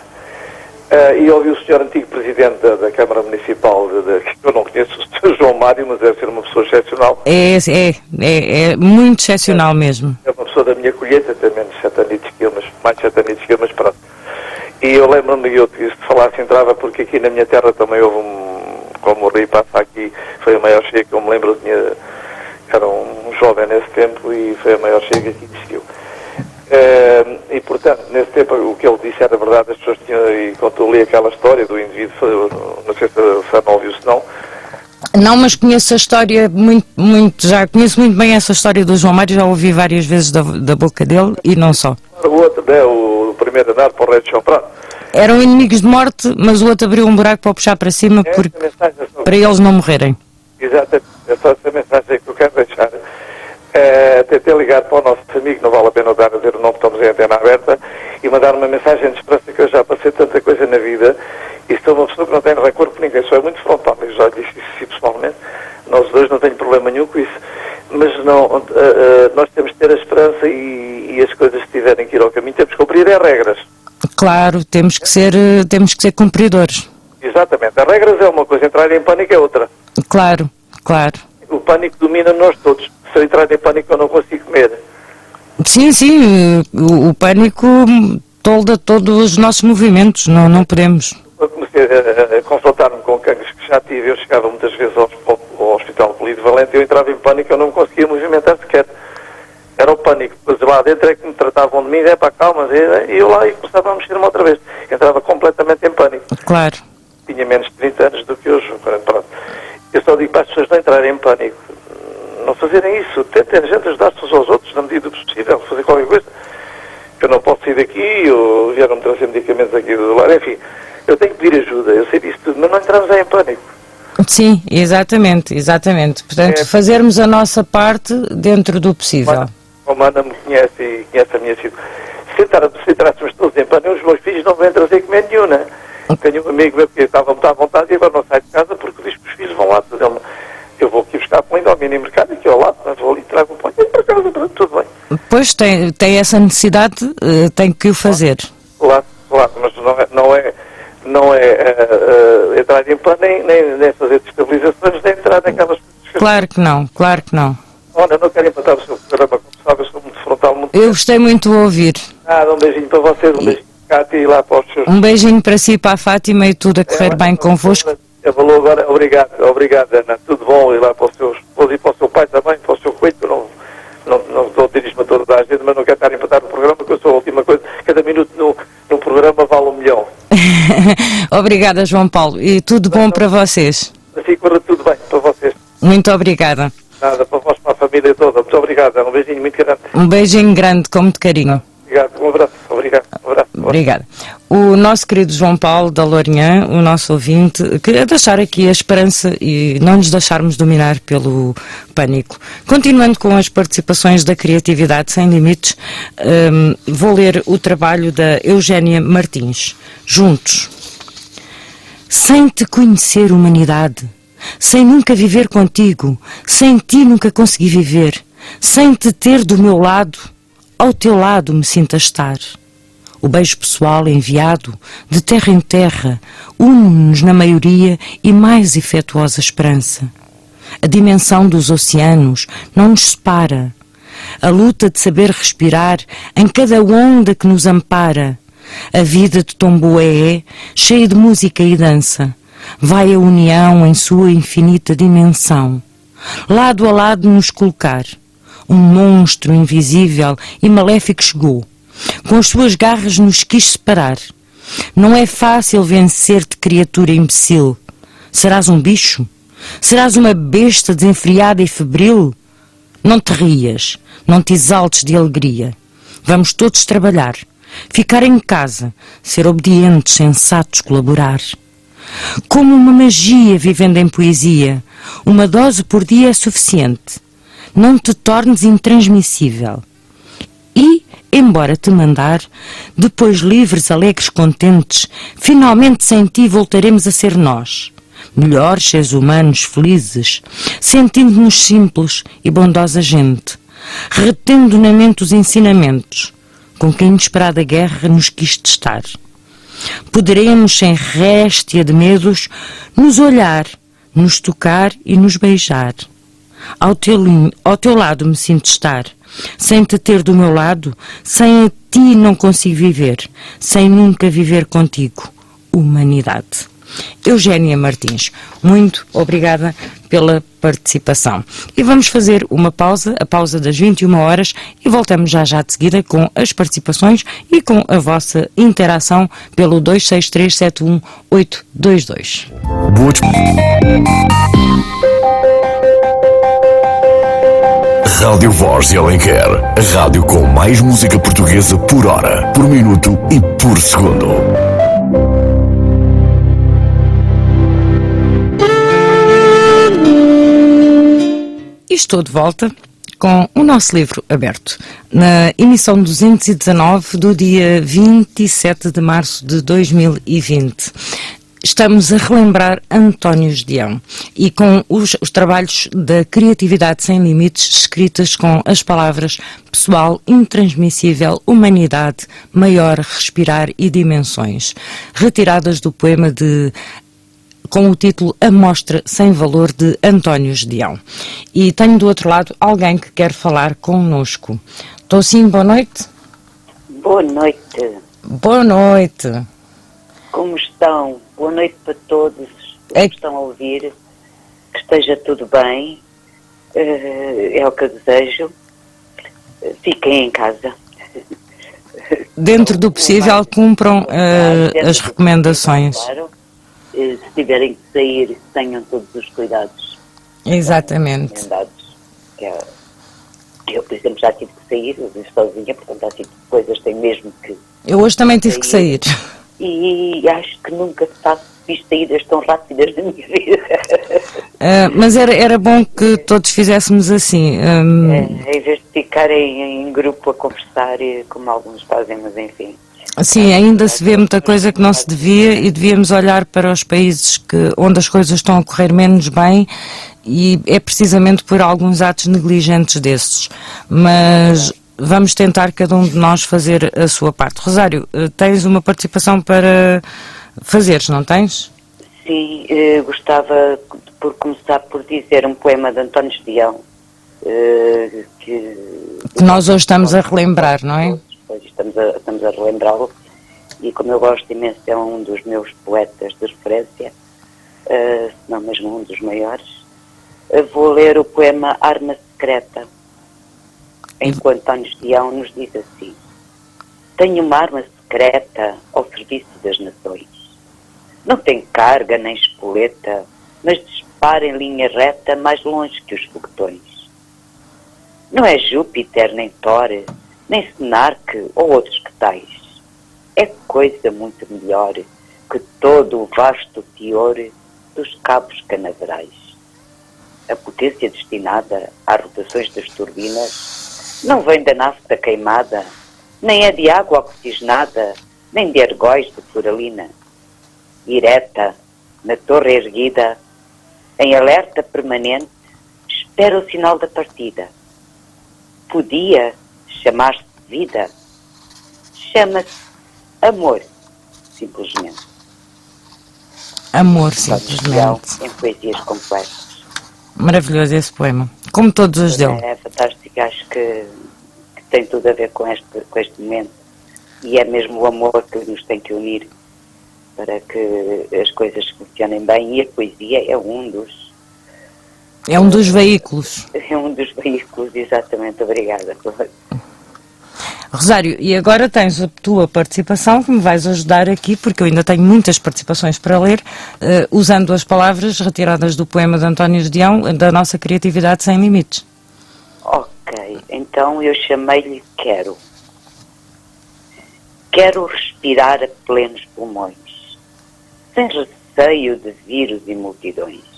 Speaker 5: E ouvi o senhor antigo presidente da Câmara Municipal, que eu não conheço, o Sr. João Mário, mas deve ser uma pessoa excepcional.
Speaker 2: É muito excepcional mesmo.
Speaker 5: É uma pessoa da minha colheita, tem menos 7 anitos que eu, mas mais 7 anitos que eu, mas pronto. E eu lembro-me, eu disse de falar se entrava, porque aqui na minha terra também houve como o Rio passa aqui, foi a maior chega que eu me lembro, era um jovem nesse tempo e foi a maior chega que existiu. E portanto, nesse tempo o que ele disse era verdade, as pessoas tinham, e quando eu li aquela história do indivíduo, não sei se a não ouviu, se não.
Speaker 2: Não, mas conheço a história já conheço muito bem essa história do João Mário, já ouvi várias vezes da boca dele e não só.
Speaker 5: O outro, né, o primeiro andar para o rei de chão, pronto.
Speaker 2: Eram inimigos de morte, mas o outro abriu um buraco para o puxar para cima para eles não morrerem.
Speaker 5: Exatamente, é só essa mensagem que eu quero deixar. Tentei ligar para o nosso amigo, não vale a pena dar a dizer o nome, estamos em antena aberta, e mandar uma mensagem de esperança que eu já passei tanta coisa na vida, e sou uma pessoa que não tem rancor por ninguém, só é muito frontal, eu já disse isso pessoalmente, nós dois não tenho problema nenhum com isso, mas não, nós temos que ter a esperança e as coisas que tiverem que ir ao caminho, temos que cumprir as regras. Claro,
Speaker 2: temos que ser cumpridores.
Speaker 5: Exatamente, as regras é uma coisa, entrar em pânico é outra.
Speaker 2: Claro.
Speaker 5: O pânico domina nós todos. Se eu entrar em pânico eu não consigo comer.
Speaker 2: Sim, o pânico tolda todos os nossos movimentos, não podemos.
Speaker 5: Eu comecei a confrontar-me com cancros que já tive, eu chegava muitas vezes ao Hospital Polivalente, eu entrava em pânico, eu não me conseguia movimentar sequer. Era o pânico, depois lá dentro é que me tratavam de mim, calma, e eu lá e começava a mexer-me outra vez. Entrava completamente em pânico.
Speaker 2: Claro.
Speaker 5: E tinha menos de 30 anos do que hoje. Pronto. Eu só digo para as pessoas não entrarem em pânico, não fazerem isso, tentem a gente ajudar-se uns aos outros na medida do possível, fazer qualquer coisa. Eu não posso sair daqui, ou vieram-me trazer medicamentos aqui do lar, enfim, eu tenho que pedir ajuda, eu sei disso tudo, mas não entramos em pânico.
Speaker 2: Sim, exatamente. Portanto, fazermos a nossa parte dentro do possível.
Speaker 5: Como a Ana me conhece e conhece a minha situação, se entrássemos todos em pânico, os meus filhos não vêm trazer comida nenhuma. Tenho um amigo meu que estava muito à vontade e agora não sai de casa porque diz que os filhos vão lá. Eu vou aqui buscar pão ao mini mercado aqui ao lado, mas vou ali e trago o pão e para casa, pronto, tudo bem.
Speaker 2: Pois, tem essa necessidade, tem que o fazer.
Speaker 5: Claro, mas não é entrar em pânico, nem fazer destabilizações, nem entrar naquelas coisas.
Speaker 2: Claro que não.
Speaker 5: Olha, não quero empatar o seu programa, como sabe, eu sou muito frontal.
Speaker 2: Eu gostei muito de ouvir.
Speaker 5: Um beijinho para vocês, um beijinho para cá e lá para os seus...
Speaker 2: Um beijinho para si, para a Fátima e tudo a correr bem convosco.
Speaker 5: Eu vou agora, obrigado Ana, tudo bom, e lá para o seu esposo e para o seu pai também, para o seu coito, não dou dirismo a toda a gente, mas não quero estar a empatar no programa, porque eu sou a última coisa, cada minuto no programa vale 1 milhão.
Speaker 2: Obrigada, João Paulo, e tudo bom para vocês.
Speaker 5: Assim corre tudo bem para vocês.
Speaker 2: Muito obrigada.
Speaker 5: Nada, para vós, para a família toda, muito obrigado, um beijinho muito grande.
Speaker 2: Um beijinho grande, com muito carinho.
Speaker 5: Obrigado, um abraço, obrigado.
Speaker 2: Obrigada. O nosso querido João Paulo da Lourinhã, o nosso ouvinte, queria deixar aqui a esperança e não nos deixarmos dominar pelo pânico. Continuando com as participações da Criatividade Sem Limites, vou ler o trabalho da Eugénia Martins. Juntos. Sem te conhecer, humanidade, sem nunca viver contigo, sem ti nunca consegui viver, sem te ter do meu lado, ao teu lado me sinto a estar. O beijo pessoal enviado, de terra em terra, une-nos na maioria e mais efetuosa esperança. A dimensão dos oceanos não nos separa. A luta de saber respirar em cada onda que nos ampara. A vida de Tomboé, cheia de música e dança, vai a união em sua infinita dimensão. Lado a lado nos colocar. Um monstro invisível e maléfico chegou. Com as suas garras nos quis separar. Não é fácil vencer-te, criatura imbecil. Serás um bicho? Serás uma besta desenfreada e febril? Não te rias, não te exaltes de alegria. Vamos todos trabalhar, ficar em casa, ser obedientes, sensatos, colaborar. Como uma magia vivendo em poesia, uma dose por dia é suficiente. Não te tornes intransmissível. E, embora te mandar, depois livres, alegres, contentes, finalmente sem ti voltaremos a ser nós, melhores seres humanos, felizes, sentindo-nos simples e bondosa gente, retendo na mente os ensinamentos, com que a inesperada guerra nos quis testar. Poderemos, sem réstia de medos, nos olhar, nos tocar e nos beijar. Ao teu lado me sinto estar, sem te ter do meu lado, sem a ti não consigo viver, sem nunca viver contigo, humanidade. Eugénia Martins, muito obrigada pela participação. E vamos fazer uma pausa, a pausa das 21 horas, e voltamos já de seguida com as participações e com a vossa interação pelo 26371-822.
Speaker 1: Rádio Voz de Alenquer, a rádio com mais música portuguesa por hora, por minuto e por segundo.
Speaker 2: E estou de volta com o nosso livro aberto, na emissão 219 do dia 27 de março de 2020. Estamos a relembrar António Gedeão e com os trabalhos da Criatividade Sem Limites, escritas com as palavras pessoal, intransmissível, humanidade, maior, respirar e dimensões, retiradas do poema com o título A Mostra Sem Valor, de António Gedeão. E tenho do outro lado alguém que quer falar connosco. Estou sim, boa noite?
Speaker 6: Boa noite.
Speaker 2: Boa noite.
Speaker 6: Como estão? Boa noite para todos que estão a ouvir. Que esteja tudo bem. É o que eu desejo. Fiquem em casa.
Speaker 2: Dentro do possível, cumpram as recomendações.
Speaker 6: Claro. tiverem que sair, tenham todos os cuidados.
Speaker 2: Exatamente.
Speaker 6: Eu, por exemplo, já tive que sair, eu vivo sozinha, portanto há tipo de coisas tem mesmo que...
Speaker 2: Eu hoje também tive que sair.
Speaker 6: E acho que nunca fiz saídas tão rápidas da minha vida.
Speaker 2: Mas era bom que todos fizéssemos assim.
Speaker 6: Em vez de ficarem em grupo a conversar, como alguns fazem, mas enfim.
Speaker 2: Sim, ainda se vê muita coisa que não se devia e devíamos olhar para os países onde as coisas estão a correr menos bem, e é precisamente por alguns atos negligentes desses. Mas vamos tentar cada um de nós fazer a sua parte. Rosário, tens uma participação para fazeres, não tens?
Speaker 6: Sim, gostava por começar por dizer um poema de António Judeão, que
Speaker 2: nós hoje estamos a relembrar, não é?
Speaker 6: Pois estamos a relembrá-lo, e como eu gosto imenso, é um dos meus poetas de referência, se não mesmo um dos maiores. Vou ler o poema Arma Secreta, enquanto António Judeão nos diz assim: tenho uma arma secreta ao serviço das nações. Não tem carga nem espoleta, mas dispara em linha reta mais longe que os foguetões. Não é Júpiter nem Thor, nem Senarque ou outros que tais. É coisa muito melhor que todo o vasto teor dos cabos canaverais. A potência destinada às rotações das turbinas não vem da nafta queimada, nem é de água oxigenada, nem de argóis de furalina. Direta, na torre erguida, em alerta permanente, espera o sinal da partida. Podia chamar-se vida, chama-se amor, simplesmente.
Speaker 2: Amor, simplesmente.
Speaker 6: Em poesias completas.
Speaker 2: Maravilhoso esse poema, como todos os dele.
Speaker 6: É fantástico, acho que tem tudo a ver com este momento, e é mesmo o amor que nos tem que unir para que as coisas funcionem bem, e a poesia é um dos...
Speaker 2: É um dos veículos.
Speaker 6: É um dos veículos, exatamente. Obrigada.
Speaker 2: Rosário, e agora tens a tua participação, que me vais ajudar aqui, porque eu ainda tenho muitas participações para ler, usando as palavras retiradas do poema de António Judeão, da nossa criatividade sem limites.
Speaker 6: Ok, então eu chamei-lhe Quero. Quero respirar a plenos pulmões, sem receio de vírus e multidões.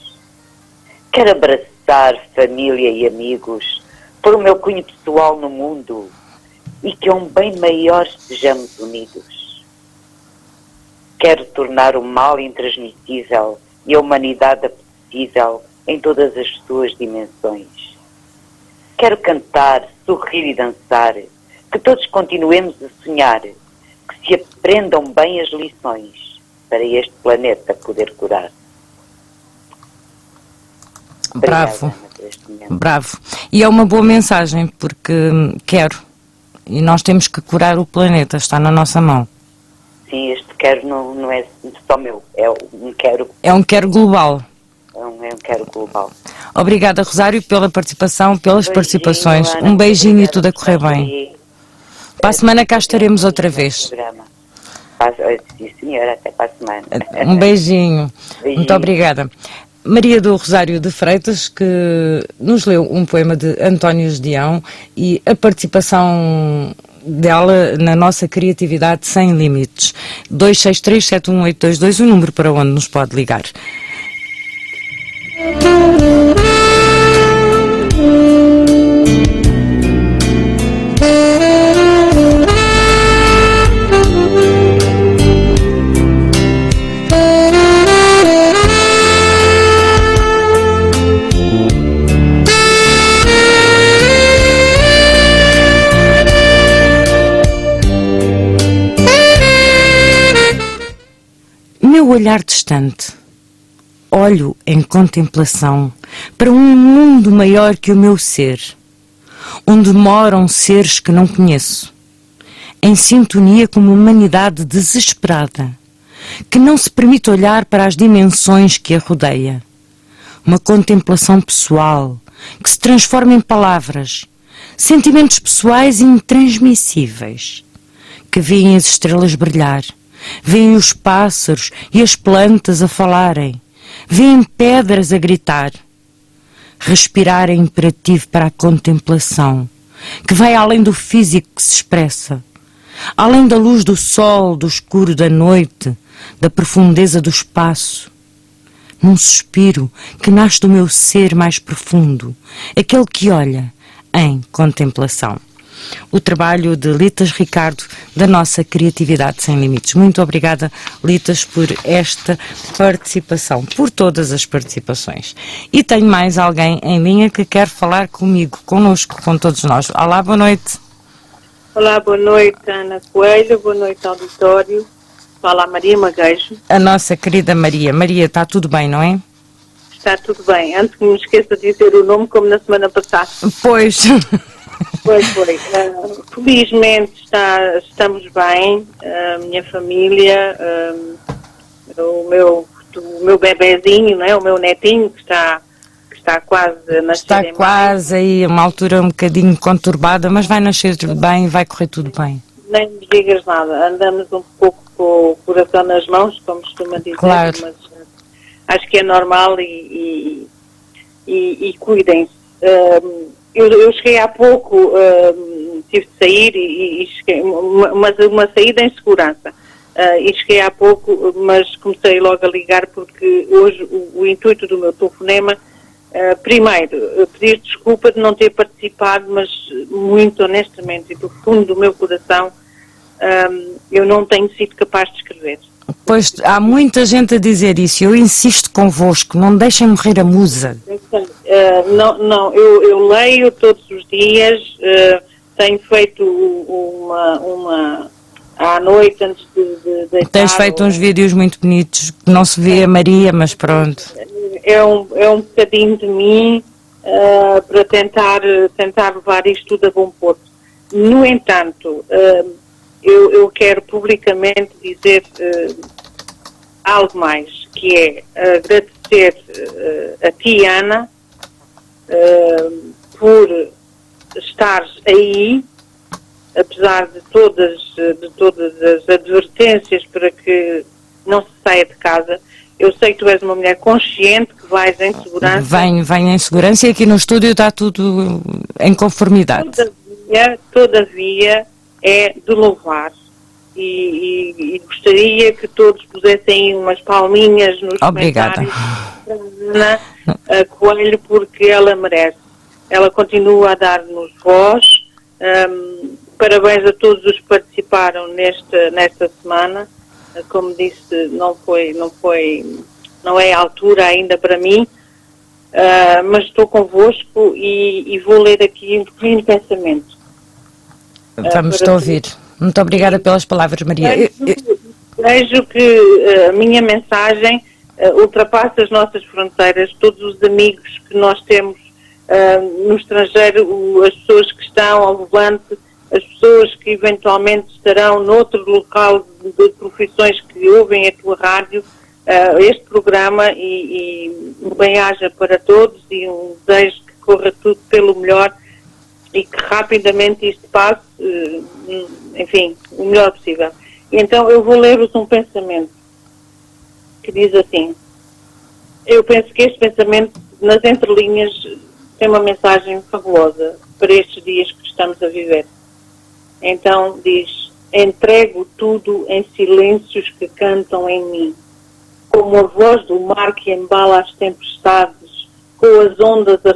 Speaker 6: Quero abraçar família e amigos, por o meu cunho pessoal no mundo, e que a um bem maior estejamos unidos. Quero tornar o mal intransmissível e a humanidade apetecível em todas as suas dimensões. Quero cantar, sorrir e dançar, que todos continuemos a sonhar, que se aprendam bem as lições para este planeta poder curar.
Speaker 2: Bravo, bravo. E é uma boa mensagem, porque quero. E nós temos que curar o planeta, está na nossa mão.
Speaker 6: Sim, este quero não é só meu, é um quero.
Speaker 2: É um quero global.
Speaker 6: É um quero global.
Speaker 2: Obrigada, Rosário, pela participação, pelas participações.
Speaker 6: Ana,
Speaker 2: um beijinho e tudo a correr bem. Para a semana cá estaremos outra vez.
Speaker 6: Sim, senhora, até para a semana.
Speaker 2: Um beijinho. Muito obrigada. Maria do Rosário de Freitas, que nos leu um poema de António Judeão, e a participação dela na nossa criatividade sem limites. 263-71822, o número para onde nos pode ligar. Meu olhar distante, olho em contemplação para um mundo maior que o meu ser, onde moram seres que não conheço, em sintonia com uma humanidade desesperada, que não se permite olhar para as dimensões que a rodeia. Uma contemplação pessoal, que se transforma em palavras, sentimentos pessoais intransmissíveis, que veem as estrelas brilhar, Vêem os pássaros e as plantas a falarem. Vêem pedras a gritar. Respirar é imperativo para a contemplação, que vai além do físico que se expressa, além da luz do sol, do escuro da noite, da profundeza do espaço. Num suspiro que nasce do meu ser mais profundo, aquele que olha em contemplação. O trabalho de Litas Ricardo, da nossa Criatividade Sem Limites. Muito obrigada, Litas, por esta participação, por todas as participações. E tenho mais alguém em linha que quer falar comigo, connosco, com todos nós. Olá, boa noite.
Speaker 7: Olá, boa noite, Ana Coelho, boa noite, auditório. Fala a Maria Maguejo.
Speaker 2: A nossa querida Maria. Maria, está tudo bem, não é?
Speaker 7: Está tudo bem. Antes que me esqueça de dizer o nome, como na semana passada.
Speaker 2: Pois.
Speaker 7: Foi. Felizmente estamos bem, a minha família, o meu bebezinho, não é? O meu netinho que está quase a nascer.
Speaker 2: Está quase aí, uma altura um bocadinho conturbada, mas vai nascer tudo bem, vai correr tudo bem.
Speaker 7: Nem me digas nada, andamos um pouco com o coração nas mãos, como costuma dizer,
Speaker 2: claro.
Speaker 7: Mas acho que é normal e cuidem-se. Eu cheguei há pouco, tive de sair e cheguei, uma saída em segurança. E cheguei há pouco, mas comecei logo a ligar porque hoje o intuito do meu telefonema, primeiro, pedir desculpa de não ter participado, mas muito honestamente e do fundo do meu coração, eu não tenho sido capaz de escrever.
Speaker 2: Pois, há muita gente a dizer isso, eu insisto convosco, não deixem morrer a musa.
Speaker 7: Eu leio todos os dias, tenho feito uma à noite antes de deitar.
Speaker 2: Tens feito uns vídeos muito bonitos, que não se vê a Maria, mas pronto.
Speaker 7: É um bocadinho de mim para tentar levar isto tudo a bom porto. No entanto, eu quero publicamente dizer algo mais, que é agradecer a ti, Ana, por estares aí, apesar de todas as advertências para que não se saia de casa. Eu sei que tu és uma mulher consciente, que vais em segurança.
Speaker 2: Venho em segurança e aqui no estúdio está tudo em conformidade.
Speaker 7: Todavia é de louvar. E gostaria que todos pusessem umas palminhas nos comentários para Ana Coelho, porque ela merece. Ela continua a dar-nos voz. Parabéns a todos os que participaram nesta semana. Como disse, não é a altura ainda para mim, mas estou convosco e vou ler aqui um pequeno pensamento.
Speaker 2: Vamos-te ouvir. Muito obrigada pelas palavras, Maria.
Speaker 7: Vejo que a minha mensagem ultrapassa as nossas fronteiras, todos os amigos que nós temos no estrangeiro, as pessoas que estão ao volante, as pessoas que eventualmente estarão noutro local de profissões que ouvem a tua rádio, este programa, e um bem-aja para todos e um desejo que corra tudo pelo melhor e que rapidamente isto passe, enfim, o melhor possível. E então eu vou ler-vos um pensamento que diz assim: eu penso que este pensamento, nas entrelinhas, tem uma mensagem fabulosa para estes dias que estamos a viver. Então diz: entrego tudo em silêncios que cantam em mim, como a voz do mar que embala as tempestades, com as ondas a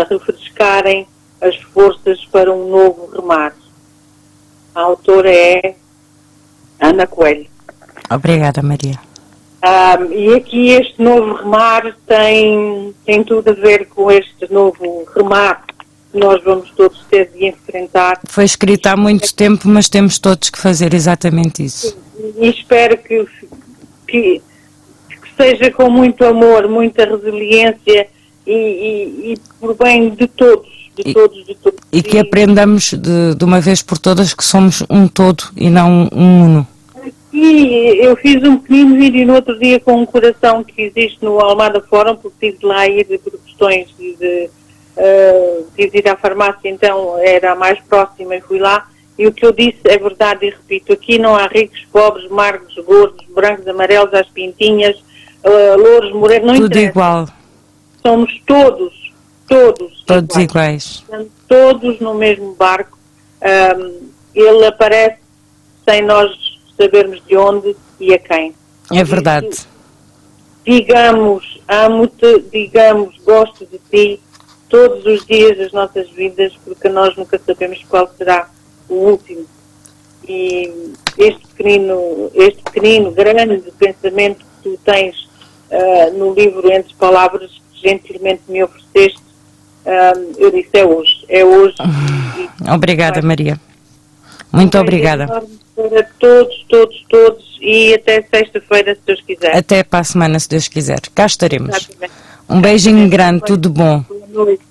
Speaker 7: refrescarem as forças para um novo remar. A autora é Ana Coelho.
Speaker 2: Obrigada, Maria.
Speaker 7: E aqui este novo remar tem tudo a ver com este novo remar que nós vamos todos ter de enfrentar.
Speaker 2: Foi escrita há muito tempo, mas temos todos que fazer exatamente isso.
Speaker 7: E espero que seja com muito amor, muita resiliência e por bem de todos.
Speaker 2: E que aprendamos de uma vez por todas que somos um todo e não um uno.
Speaker 7: E eu fiz um pequeno vídeo no outro dia com um coração que existe no Almada Fórum, porque tive de lá ir por questões de ir à farmácia, então era a mais próxima e fui lá, E o que eu disse é verdade e repito, aqui não há ricos, pobres, magros, gordos, brancos, amarelos, às pintinhas, louros, morenos, não
Speaker 2: tudo
Speaker 7: interessa.
Speaker 2: igual.
Speaker 7: Somos todos
Speaker 2: iguais.
Speaker 7: Todos no mesmo barco. Ele aparece sem nós sabermos de onde e a quem.
Speaker 2: É verdade.
Speaker 7: Digamos, amo-te, digamos, gosto de ti, todos os dias das nossas vidas, porque nós nunca sabemos qual será o último. E este pequenino, grande pensamento que tu tens no livro Entre Palavras, que gentilmente me ofereceste, eu disse, é hoje.
Speaker 2: Obrigada, Maria. Muito obrigada.
Speaker 7: Para todos, e até sexta-feira, se Deus quiser.
Speaker 2: Até para a semana, se Deus quiser. Cá estaremos. Exatamente. Um beijinho grande, tudo bom.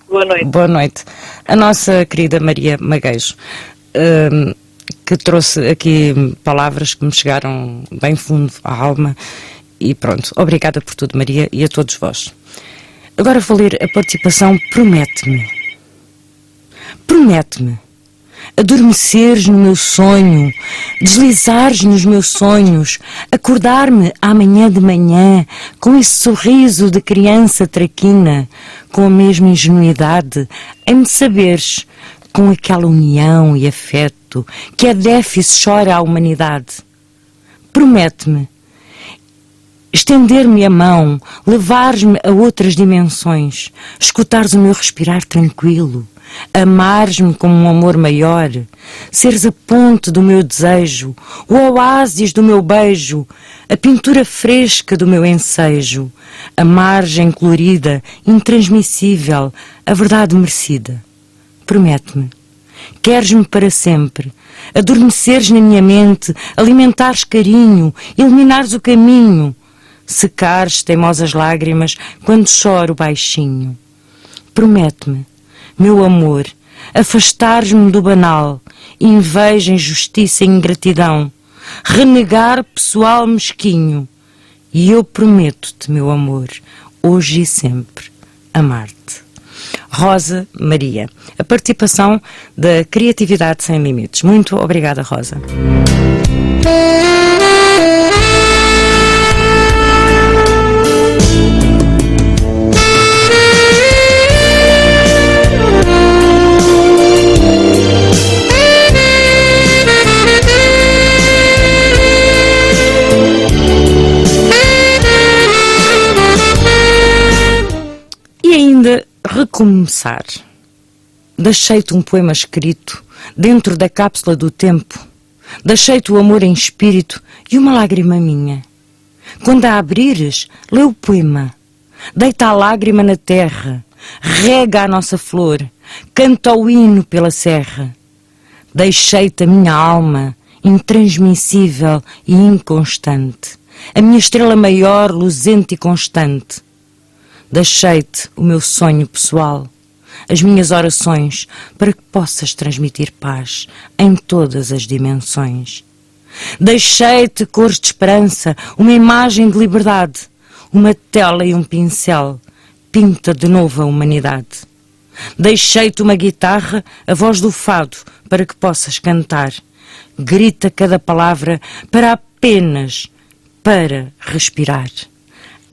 Speaker 7: Boa noite.
Speaker 2: Boa noite. A nossa querida Maria Magueijo, que trouxe aqui palavras que me chegaram bem fundo à alma. E pronto, obrigada por tudo, Maria, e a todos vós. Agora vou ler a participação Promete-me. Promete-me adormeceres no meu sonho, deslizares nos meus sonhos, acordar-me amanhã de manhã com esse sorriso de criança traquina, com a mesma ingenuidade, em me saberes, com aquela união e afeto que a déficit chora à humanidade. Promete-me estender-me a mão, levares-me a outras dimensões, escutares o meu respirar tranquilo, amares-me com um amor maior, seres a ponte do meu desejo, o oásis do meu beijo, a pintura fresca do meu ensejo, a margem colorida, intransmissível, a verdade merecida. Promete-me. Queres-me para sempre, adormeceres na minha mente, alimentares carinho, iluminares o caminho, secares teimosas lágrimas quando choro baixinho. Promete-me, meu amor, afastares-me do banal, inveja, injustiça e ingratidão, renegar pessoal mesquinho. E eu prometo-te, meu amor, hoje e sempre, amar-te. Rosa Maria. A participação da Criatividade Sem Limites. Muito obrigada, Rosa. E ainda recomeçar. Deixei-te um poema escrito dentro da cápsula do tempo. Deixei-te o amor em espírito e uma lágrima minha. Quando a abrires, lê o poema. Deita a lágrima na terra. Rega a nossa flor. Canta o hino pela serra. Deixei-te a minha alma, intransmissível e inconstante. A minha estrela maior, luzente e constante. Deixei-te o meu sonho pessoal, as minhas orações, para que possas transmitir paz em todas as dimensões. Deixei-te cores de esperança, uma imagem de liberdade, uma tela e um pincel, pinta de novo a humanidade. Deixei-te uma guitarra, a voz do fado, para que possas cantar. Grita cada palavra para respirar.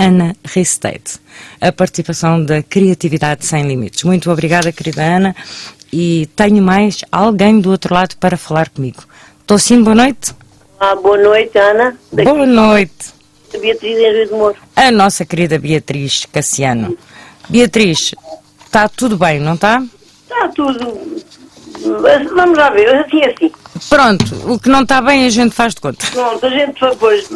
Speaker 2: Ana Ristede, a participação da Criatividade Sem Limites. Muito obrigada, querida Ana. E tenho mais alguém do outro lado para falar comigo. Estou sim, boa noite?
Speaker 8: Boa noite, Ana.
Speaker 2: Boa noite.
Speaker 8: Beatriz Henrique de Moro.
Speaker 2: A nossa querida Beatriz Cassiano. Beatriz, está tudo bem, não está?
Speaker 8: Está tudo. Vamos lá ver, assim.
Speaker 2: Pronto, o que não está bem a gente faz de conta.
Speaker 8: Pronto, a gente depois...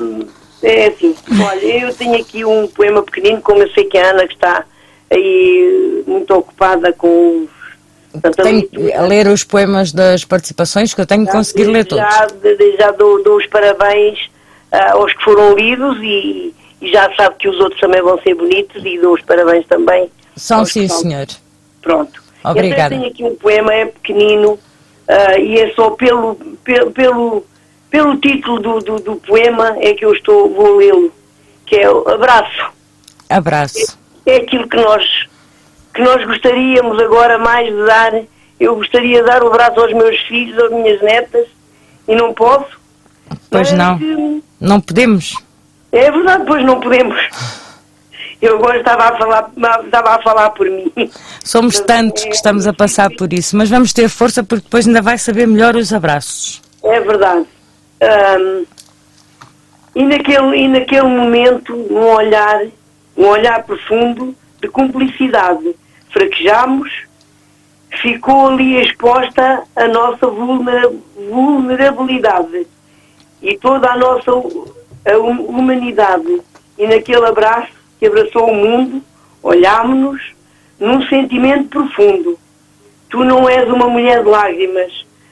Speaker 8: É assim, olha, eu tenho aqui um poema pequenino, como eu sei que a Ana que está aí muito ocupada com...
Speaker 2: Tenho a ler os poemas das participações, que eu tenho que conseguir ler todos.
Speaker 8: Já dou os parabéns aos que foram lidos e já sabe que os outros também vão ser bonitos e dou os parabéns também.
Speaker 2: São sim, senhor.
Speaker 8: Pronto.
Speaker 2: Obrigada.
Speaker 8: Eu tenho aqui um poema, é pequenino e é só pelo título do poema é que eu vou lê-lo, que é o Abraço.
Speaker 2: Abraço.
Speaker 8: É aquilo que nós gostaríamos agora mais de dar, eu gostaria de dar o braço aos meus filhos, às minhas netas, e não posso.
Speaker 2: Pois não, não podemos.
Speaker 8: É verdade, pois não podemos. Eu agora estava a falar por mim.
Speaker 2: Somos tantos que estamos a passar por isso, mas vamos ter força porque depois ainda vai saber melhor os abraços.
Speaker 8: É verdade. E naquele momento, um olhar profundo de cumplicidade, fraquejámos, ficou ali exposta a nossa vulnerabilidade e toda a nossa humanidade. E naquele abraço que abraçou o mundo, olhámo-nos num sentimento profundo. Tu não és uma mulher de lágrimas,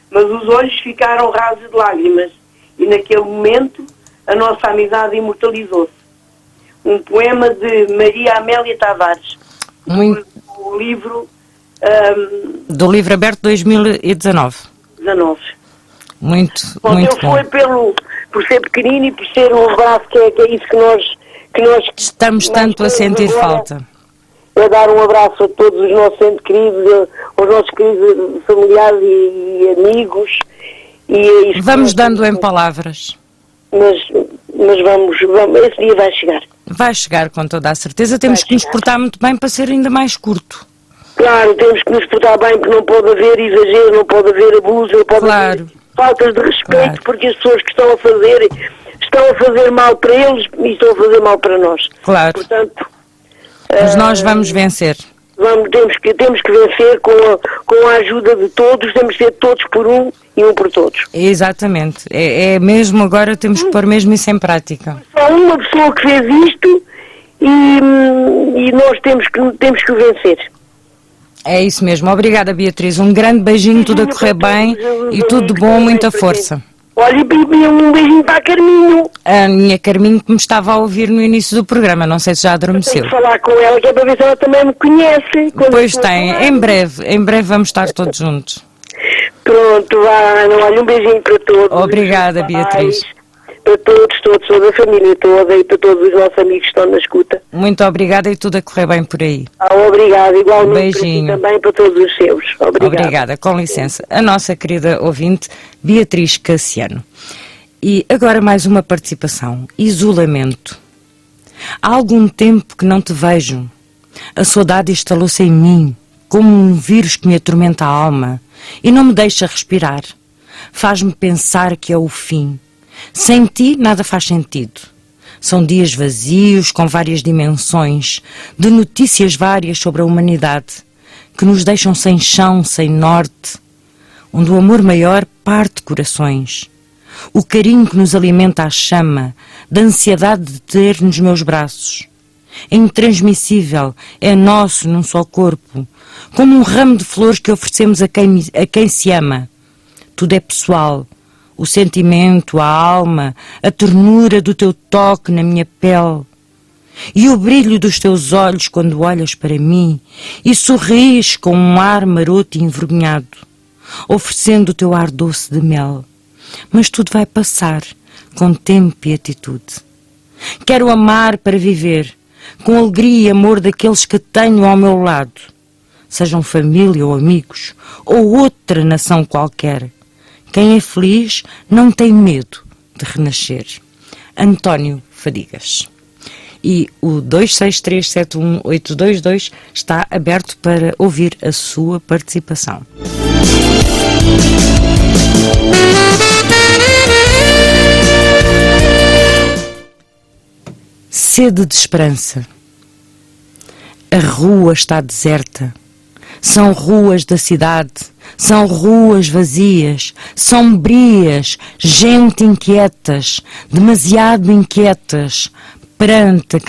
Speaker 8: mas os olhos ficaram rasos de lágrimas. E naquele momento a nossa amizade imortalizou-se. Um poema de Maria Amélia Tavares. Do livro...
Speaker 2: do livro aberto 2019.
Speaker 8: 19.
Speaker 2: Muito
Speaker 8: bom. Foi por ser pequenino e por ser um abraço que é isso que nós
Speaker 2: estamos tanto a sentir falta.
Speaker 8: É dar um abraço a todos os nossos entes queridos, aos nossos queridos familiares e amigos. E
Speaker 2: vamos dando em palavras.
Speaker 8: Mas vamos, esse dia vai chegar.
Speaker 2: Vai chegar com toda a certeza. Temos que nos portar muito bem para ser ainda mais curto.
Speaker 8: Claro, temos que nos portar bem porque não pode haver exagero, não pode haver abuso, não pode haver faltas de respeito, porque as pessoas que estão a fazer mal para eles e estão a fazer mal para nós.
Speaker 2: Claro.
Speaker 8: Portanto,
Speaker 2: mas nós vamos vencer.
Speaker 8: Temos que vencer com a ajuda de todos, temos que ser todos por um e um por todos.
Speaker 2: Exatamente. É mesmo agora, temos que pôr mesmo isso em prática.
Speaker 8: Só uma pessoa que fez isto e nós temos que vencer.
Speaker 2: É isso mesmo. Obrigada, Beatriz. Um grande beijinho, tudo a correr bem e tudo de bom, muita força.
Speaker 8: Olha, um beijinho para a Carminho.
Speaker 2: A minha Carminho que me estava a ouvir no início do programa, não sei se já adormeceu.
Speaker 8: Tenho que falar com ela, que é para ver se ela também me conhece.
Speaker 2: Pois tem, em breve vamos estar todos juntos.
Speaker 8: Pronto, olha, um beijinho para todos.
Speaker 2: Obrigada, Beatriz.
Speaker 8: Para toda a família toda e para todos os nossos amigos que estão na escuta.
Speaker 2: Muito obrigada e tudo a correr bem por aí.
Speaker 8: Obrigada, igualmente
Speaker 2: beijinho.
Speaker 8: Para ti também para todos os seus.
Speaker 2: Obrigada, com licença. A nossa querida ouvinte, Beatriz Cassiano. E agora mais uma participação. Isolamento. Há algum tempo que não te vejo. A saudade instalou-se em mim, como um vírus que me atormenta a alma e não me deixa respirar. Faz-me pensar que é o fim. Sem ti nada faz sentido. São dias vazios com várias dimensões, de notícias várias sobre a humanidade, que nos deixam sem chão, sem norte, onde o amor maior parte corações. O carinho que nos alimenta a chama, da ansiedade de ter nos meus braços. É intransmissível, é nosso num só corpo, como um ramo de flores que oferecemos a quem se ama. Tudo é pessoal. O sentimento, a alma, a ternura do teu toque na minha pele e o brilho dos teus olhos quando olhas para mim e sorris com um ar maroto e envergonhado, oferecendo o teu ar doce de mel. Mas tudo vai passar com tempo e atitude. Quero amar para viver, com alegria e amor daqueles que tenho ao meu lado, sejam família ou amigos, ou outra nação qualquer. Quem é feliz não tem medo de renascer. António Fadigas. E o 263718222 está aberto para ouvir a sua participação. Sede de esperança. A rua está deserta. São ruas da cidade, são ruas vazias, sombrias, gente inquietas, demasiado inquietas perante a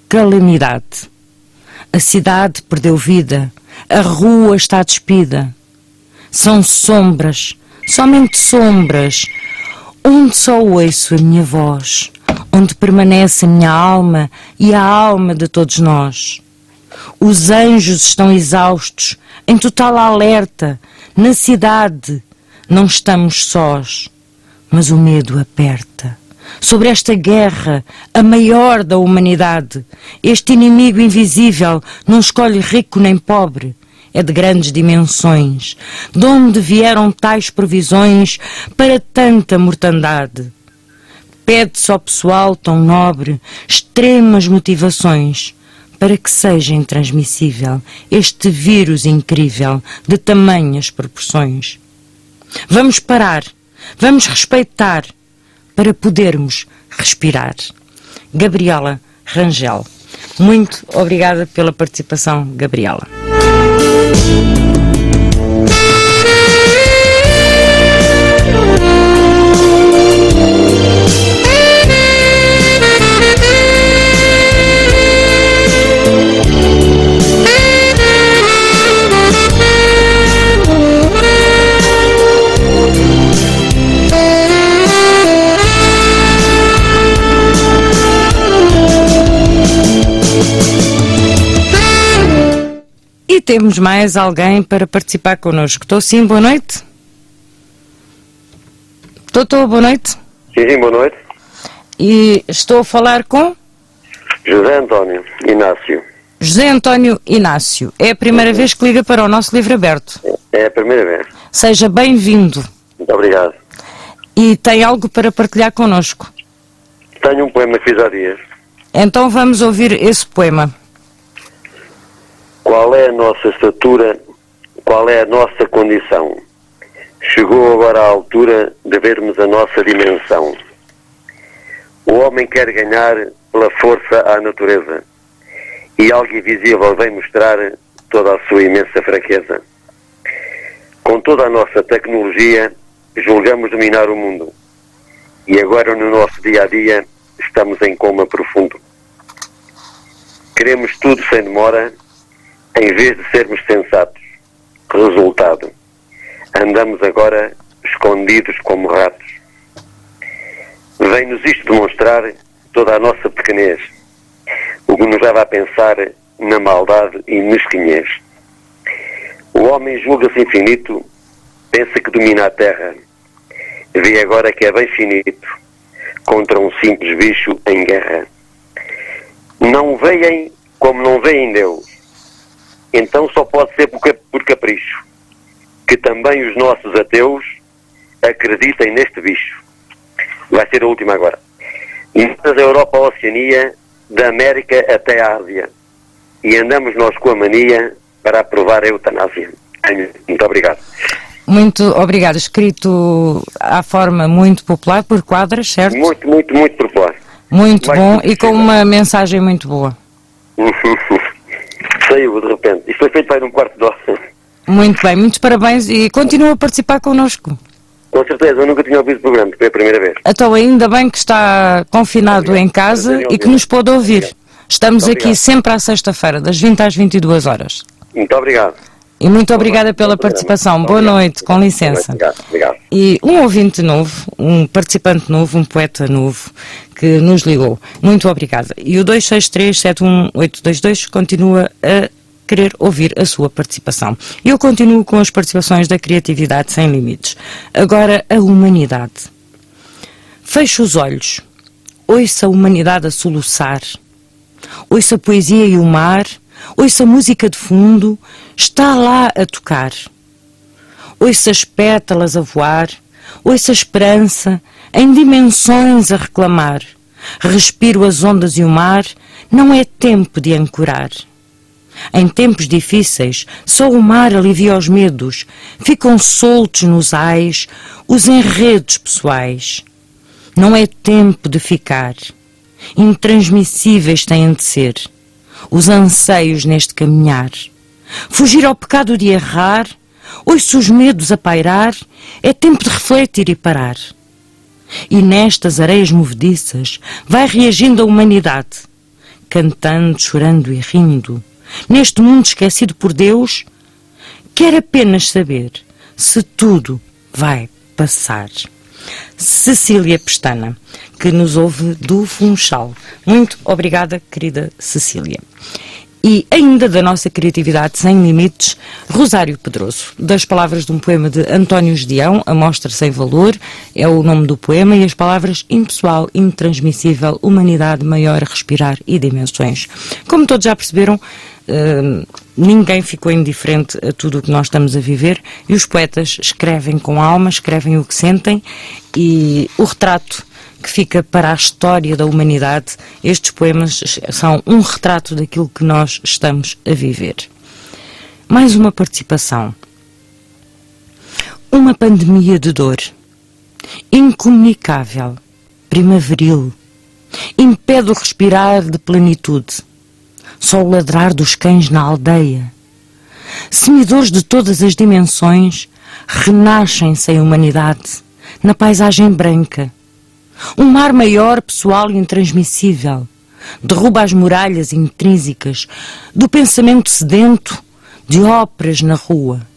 Speaker 2: calamidade. A cidade perdeu vida, a rua está despida. São sombras, somente sombras, onde só ouço a minha voz, onde permanece a minha alma e a alma de todos nós. Os anjos estão exaustos, em total alerta. Na cidade não estamos sós, mas o medo aperta. Sobre esta guerra, a maior da humanidade, este inimigo invisível não escolhe rico nem pobre. é de grandes dimensões. De onde vieram tais provisões para tanta mortandade? Pede-se ao pessoal tão nobre extremas motivações para que seja intransmissível este vírus incrível de tamanhas proporções. Vamos parar, vamos respeitar para podermos respirar. Gabriela Rangel. Muito obrigada pela participação, Gabriela. E temos mais alguém para participar connosco. Estou sim, boa noite. Estou, boa noite.
Speaker 9: Sim, boa noite.
Speaker 2: E estou a falar com?
Speaker 9: José António Inácio.
Speaker 2: José António Inácio. É a primeira vez que liga para o nosso livro aberto.
Speaker 9: É a primeira vez.
Speaker 2: Seja bem-vindo.
Speaker 9: Muito obrigado.
Speaker 2: E tem algo para partilhar connosco?
Speaker 9: Tenho um poema que fiz há dias.
Speaker 2: Então vamos ouvir esse poema.
Speaker 9: Qual é a nossa estatura? Qual é a nossa condição? Chegou agora a altura de vermos a nossa dimensão. O homem quer ganhar pela força à natureza, e algo invisível vem mostrar toda a sua imensa fraqueza. Com toda a nossa tecnologia, julgamos dominar o mundo, e agora no nosso dia-a-dia estamos em coma profundo. Queremos tudo sem demora, em vez de sermos sensatos. Resultado: andamos agora escondidos como ratos. Vem-nos isto demonstrar toda a nossa pequenez, o que nos leva a pensar na maldade e mesquinhez. O homem julga-se infinito, pensa que domina a terra, vê agora que é bem finito contra um simples bicho em guerra. Não veem como não veem Deus, então só pode ser por capricho, que também os nossos ateus acreditem neste bicho. Vai ser a última agora. Da Europa à Oceania, da América até a Ásia, e andamos nós com a mania para aprovar a eutanásia. Muito obrigado.
Speaker 2: Muito obrigado. Escrito à forma muito popular, por quadras, certo?
Speaker 9: Muito popular.
Speaker 2: Muito bom e com uma mensagem muito boa.
Speaker 9: Saiu de repente. Isto foi feito para ir um quarto de hora.
Speaker 2: Muito bem, muitos parabéns e continua a participar connosco.
Speaker 9: Com certeza, eu nunca tinha ouvido o programa, foi a primeira vez.
Speaker 2: Então ainda bem que está confinado em casa e que nos pode ouvir. Estamos aqui sempre à sexta-feira, das 20 às 22 horas.
Speaker 9: Muito obrigado.
Speaker 2: E muito obrigada pela participação. Boa noite, com licença.
Speaker 9: Obrigado.
Speaker 2: E um ouvinte novo, um participante novo, um poeta novo, que nos ligou. Muito obrigada. E o 263-71822 continua a querer ouvir a sua participação. E eu continuo com as participações da Criatividade Sem Limites. Agora, a humanidade. Feche os olhos. Ouça a humanidade a soluçar. Ouça a poesia e o mar. Ouça a música de fundo. Está lá a tocar. Ouça as pétalas a voar. Ouça a esperança em dimensões a reclamar. Respiro as ondas e o mar. Não é tempo de ancorar. Em tempos difíceis, só o mar alivia os medos. Ficam soltos nos ais os enredos pessoais. Não é tempo de ficar. Intransmissíveis têm de ser os anseios neste caminhar. Fugir ao pecado de errar, ouço os medos a pairar, é tempo de refletir e parar. E nestas areias movediças vai reagindo a humanidade, cantando, chorando e rindo. Neste mundo esquecido por Deus, quer apenas saber se tudo vai passar. Cecília Pestana, que nos ouve do Funchal. Muito obrigada, querida Cecília. E ainda da nossa criatividade sem limites, Rosário Pedroso, das palavras de um poema de António Gedeão, Amostra Sem Valor, é o nome do poema, e as palavras impessoal, intransmissível, humanidade maior, respirar e dimensões. Como todos já perceberam, ninguém ficou indiferente a tudo o que nós estamos a viver, e os poetas escrevem com alma, escrevem o que sentem, e o retrato que fica para a história da humanidade, estes poemas são um retrato daquilo que nós estamos a viver. Mais uma participação. Uma pandemia de dor, incomunicável, primaveril, impede o respirar de plenitude, só o ladrar dos cães na aldeia. Semidores de todas as dimensões renascem sem humanidade, na paisagem branca. Um mar maior, pessoal e intransmissível, derruba as muralhas intrínsecas do pensamento sedento de óperas na rua.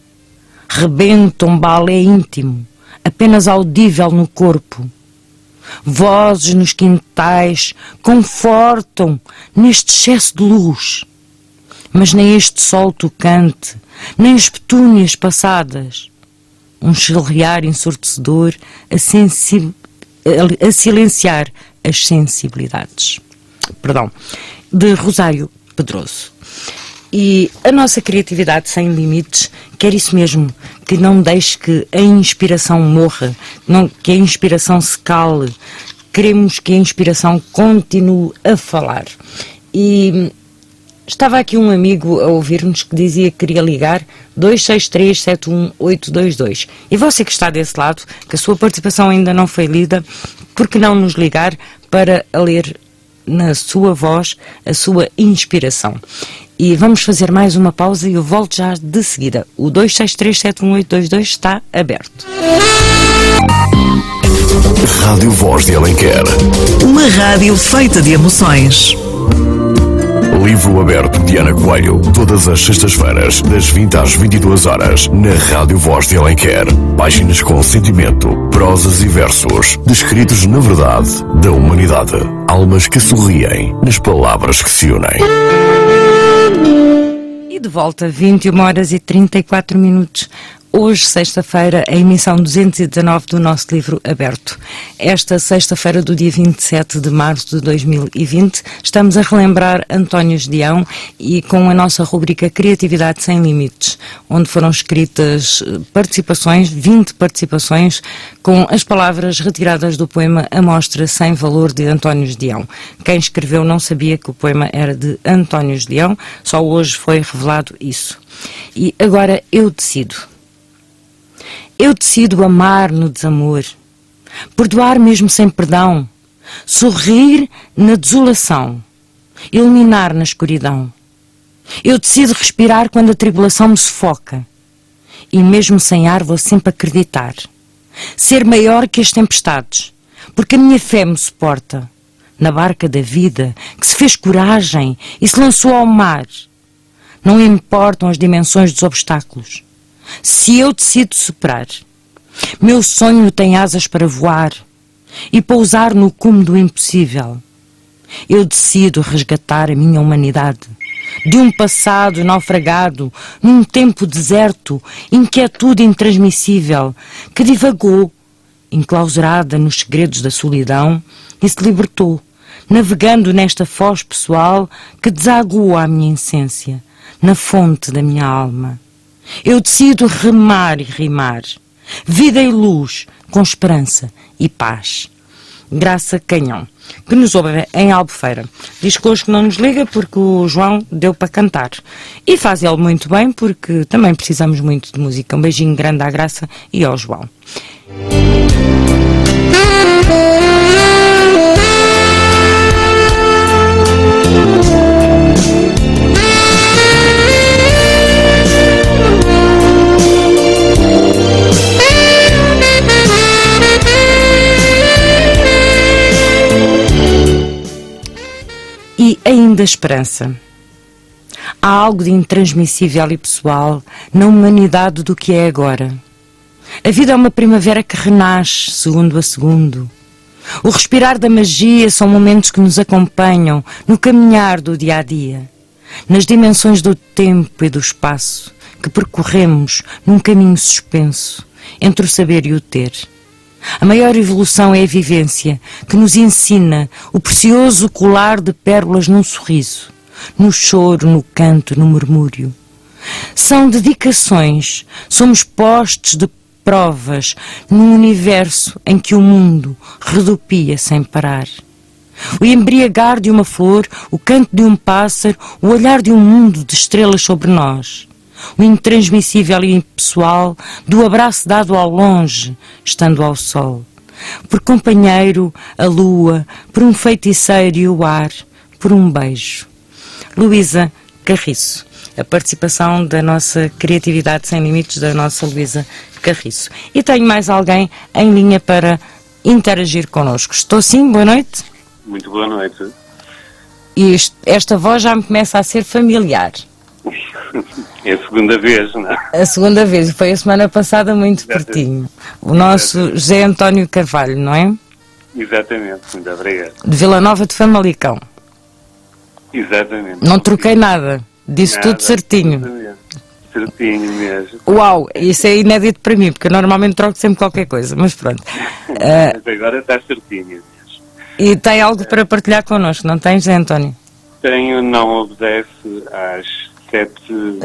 Speaker 2: Rebenta um balé íntimo, apenas audível no corpo. Vozes nos quintais confortam neste excesso de luz. Mas nem este sol tocante, nem as petúnias passadas. Um chilrear ensurdecedor a silenciar as sensibilidades. Perdão, de Rosário Pedroso. E a nossa criatividade sem limites quer isso mesmo, que não deixe que a inspiração morra, que a inspiração se cale. Queremos que a inspiração continue a falar. E estava aqui um amigo a ouvir-nos que dizia que queria ligar 263-71822. E você que está desse lado, que a sua participação ainda não foi lida, por que não nos ligar para ler na sua voz a sua inspiração? E vamos fazer mais uma pausa e eu volto já de seguida. O 263-71822 está aberto.
Speaker 1: Rádio Voz de Alenquer.
Speaker 10: Uma rádio feita de emoções.
Speaker 1: Livro aberto de Ana Coelho, todas as sextas-feiras, das 20 às 22 horas, na Rádio Voz de Alenquer. Páginas com sentimento, prosas e versos, descritos na verdade da humanidade. Almas que sorriem nas palavras que se unem.
Speaker 2: E de volta, 21 horas e 34 minutos. Hoje, sexta-feira, a emissão 219 do nosso livro aberto. Esta sexta-feira do dia 27 de março de 2020, estamos a relembrar António Gedeão e com a nossa rubrica Criatividade Sem Limites, onde foram escritas participações, 20 participações, com as palavras retiradas do poema Amostra Sem Valor de António Gedeão. Quem escreveu não sabia que o poema era de António Gedeão, só hoje foi revelado isso. E agora eu decido. Eu decido amar no desamor, perdoar mesmo sem perdão, sorrir na desolação, iluminar na escuridão. Eu decido respirar quando a tribulação me sufoca e mesmo sem ar vou sempre acreditar. Ser maior que as tempestades, porque a minha fé me suporta. Na barca da vida, que se fez coragem e se lançou ao mar. Não importam as dimensões dos obstáculos. Se eu decido superar, meu sonho tem asas para voar e pousar no cume do impossível. Eu decido resgatar a minha humanidade de um passado naufragado num tempo deserto, inquietude intransmissível, que divagou, enclausurada nos segredos da solidão, e se libertou, navegando nesta foz pessoal que desaguou a minha essência, na fonte da minha alma. Eu decido remar e rimar, vida e luz, com esperança e paz. Graça Canhão, que nos ouve em Albufeira. Diz que hoje não nos liga porque o João deu para cantar. E faz ele muito bem porque também precisamos muito de música. Um beijinho grande à Graça e ao João. E ainda esperança. Há algo de intransmissível e pessoal na humanidade do que é agora. A vida é uma primavera que renasce segundo a segundo. O respirar da magia são momentos que nos acompanham no caminhar do dia a dia. nas dimensões do tempo e do espaço que percorremos num caminho suspenso entre o saber e o ter. A maior evolução é a vivência que nos ensina o precioso colar de pérolas num sorriso, no choro, no canto, no murmúrio. São dedicações, somos postos de provas num universo em que o mundo redupia sem parar. O embriagar de uma flor, o canto de um pássaro, o olhar de um mundo de estrelas sobre nós. O intransmissível e impessoal do abraço dado ao longe, estando ao sol. Por companheiro, a lua, por um feiticeiro e o ar, por um beijo. Luísa Carriço. A participação da nossa criatividade sem limites, da nossa Luísa Carriço. E tenho mais alguém em linha para interagir connosco. Estou sim, boa noite.
Speaker 11: Muito boa noite.
Speaker 2: E esta voz já me começa a ser familiar.
Speaker 11: É a segunda vez, não é?
Speaker 2: A segunda vez, foi a semana passada muito pertinho. O nosso José António Carvalho, não é?
Speaker 11: Exatamente, muito obrigado.
Speaker 2: De Vila Nova de Famalicão.
Speaker 11: Exatamente.
Speaker 2: Não troquei nada, disse nada, tudo certinho.
Speaker 11: Certinho mesmo.
Speaker 2: Uau, isso é inédito para mim, porque eu normalmente troco sempre qualquer coisa, mas pronto.
Speaker 11: Mas agora está certinho mesmo.
Speaker 2: E tem algo para partilhar connosco, não tem, José António?
Speaker 11: Tenho, não obedece às 7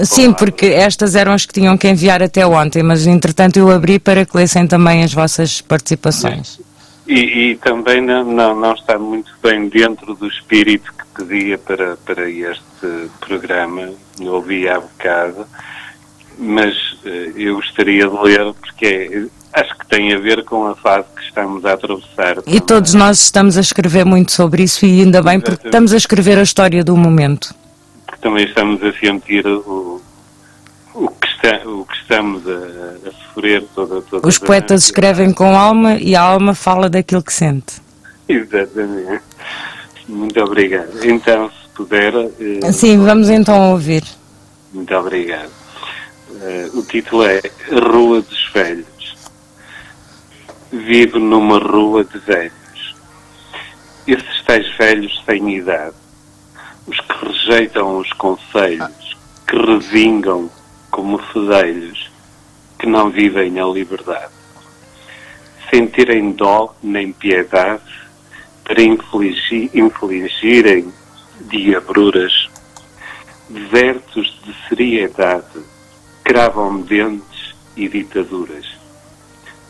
Speaker 2: Sim, porque estas eram as que tinham que enviar até ontem, mas entretanto eu abri para que lessem também as vossas participações.
Speaker 11: E também não está muito bem dentro do espírito que pedia para este programa, eu ouvi há bocado, mas eu gostaria de ler porque acho que tem a ver com a fase que estamos a atravessar.
Speaker 2: E todos nós estamos a escrever muito sobre isso e ainda bem porque estamos a escrever a história do momento.
Speaker 11: Porque também estamos a sentir o que estamos a sofrer toda
Speaker 2: Os poetas escrevem com alma e a alma fala daquilo que sente.
Speaker 11: Exatamente. Muito obrigado. Então, se puder...
Speaker 2: Sim, vamos então ouvir.
Speaker 11: Muito obrigado. O título é Rua dos Velhos. Vivo numa rua de velhos. Esses tais velhos sem idade. Os que rejeitam os conselhos, que resingam como fedelhos, que não vivem a liberdade. Sem terem dó nem piedade, para infligirem diabruras, desertos de seriedade, cravam dentes e ditaduras,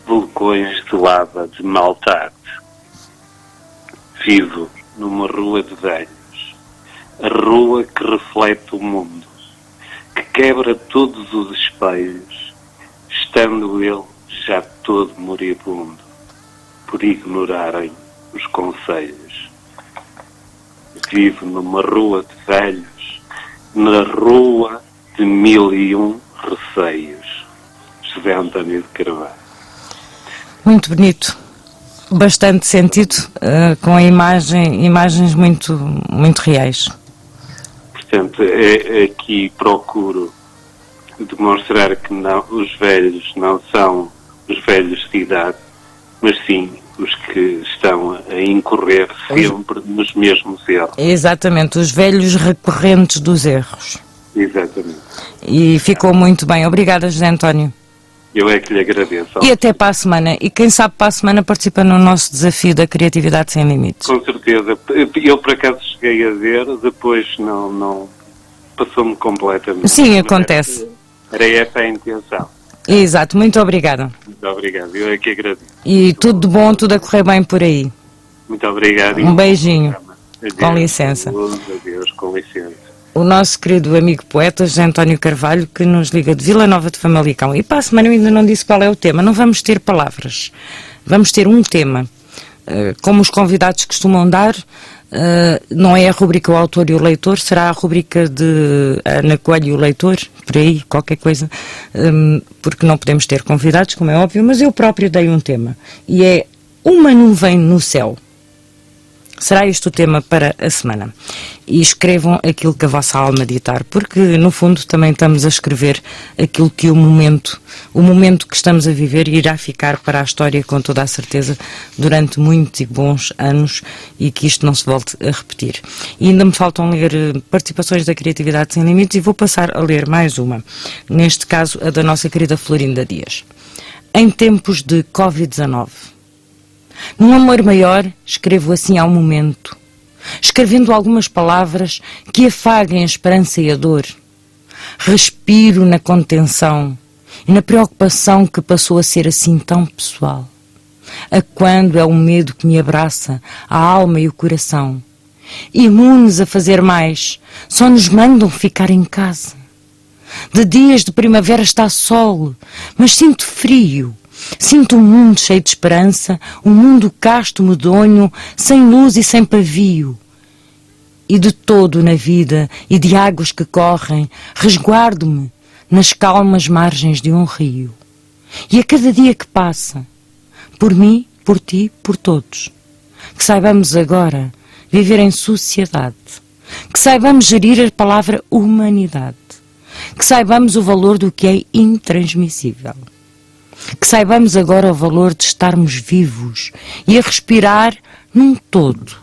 Speaker 11: vulcões de lava de maldade. Vivo numa rua de velhos, a rua que reflete o mundo, que quebra todos os espelhos, estando ele já todo moribundo, por ignorarem os conselhos. Vivo numa rua de velhos, na rua de 1001 receios. José António de Carvalho.
Speaker 2: Muito bonito, bastante sentido, com a imagens muito, muito reais.
Speaker 11: Portanto, aqui procuro demonstrar que não, os velhos não são os velhos de idade, mas sim os que estão a incorrer sempre nos mesmos erros.
Speaker 2: Exatamente, os velhos recorrentes dos erros.
Speaker 11: Exatamente.
Speaker 2: E ficou muito bem. Obrigada, José António.
Speaker 11: Eu é que lhe agradeço.
Speaker 2: E até para a semana. E quem sabe para a semana participa no nosso desafio da Criatividade Sem Limites.
Speaker 11: Com certeza. Eu por acaso cheguei a ver, depois não passou-me completamente.
Speaker 2: Sim, acontece.
Speaker 11: Era essa a intenção.
Speaker 2: Exato, muito obrigada.
Speaker 11: Muito obrigado, eu é que agradeço.
Speaker 2: E tudo de bom, tudo a correr bem por aí.
Speaker 11: Muito obrigado.
Speaker 2: Um beijinho.
Speaker 11: Adeus,
Speaker 2: com licença.
Speaker 11: Adeus, com licença.
Speaker 2: O nosso querido amigo poeta José António Carvalho, que nos liga de Vila Nova de Famalicão. E para a semana eu ainda não disse qual é o tema. Não vamos ter palavras. Vamos ter um tema. Como os convidados costumam dar, não é a rubrica O Autor e o Leitor, será a rubrica de Ana Coelho e o Leitor, por aí, qualquer coisa, porque não podemos ter convidados, como é óbvio, mas eu próprio dei um tema. E é Uma Nuvem no Céu. Será este o tema para a semana. e escrevam aquilo que a vossa alma ditar, porque no fundo também estamos a escrever aquilo que o momento que estamos a viver irá ficar para a história com toda a certeza durante muitos e bons anos, e que isto não se volte a repetir. E ainda me faltam ler participações da Criatividade Sem Limites, e vou passar a ler mais uma, neste caso a da nossa querida Florinda Dias. Em tempos de Covid-19, num amor maior, escrevo assim ao momento, escrevendo algumas palavras que afaguem a esperança e a dor. Respiro na contenção e na preocupação que passou a ser assim tão pessoal. A quando é o medo que me abraça a alma e o coração. Imunes a fazer mais, só nos mandam ficar em casa. De dias de primavera está sol, mas sinto frio. Sinto um mundo cheio de esperança, um mundo casto, medonho, sem luz e sem pavio. E de todo na vida e de águas que correm, resguardo-me nas calmas margens de um rio. E a cada dia que passa, por mim, por ti, por todos, que saibamos agora viver em sociedade, que saibamos gerir a palavra humanidade, que saibamos o valor do que é intransmissível. Que saibamos agora o valor de estarmos vivos e a respirar num todo.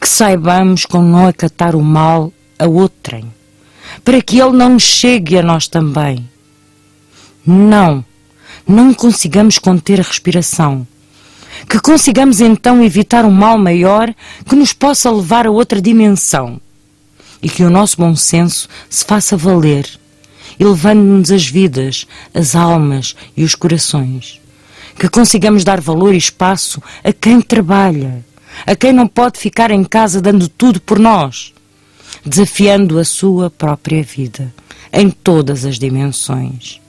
Speaker 2: Que saibamos como não acatar o mal a outrem, para que ele não nos chegue a nós também. Não consigamos conter a respiração. Que consigamos então evitar um mal maior que nos possa levar a outra dimensão. E que o nosso bom senso se faça valer, elevando-nos as vidas, as almas e os corações. Que consigamos dar valor e espaço a quem trabalha, a quem não pode ficar em casa dando tudo por nós, desafiando a sua própria vida, em todas as dimensões.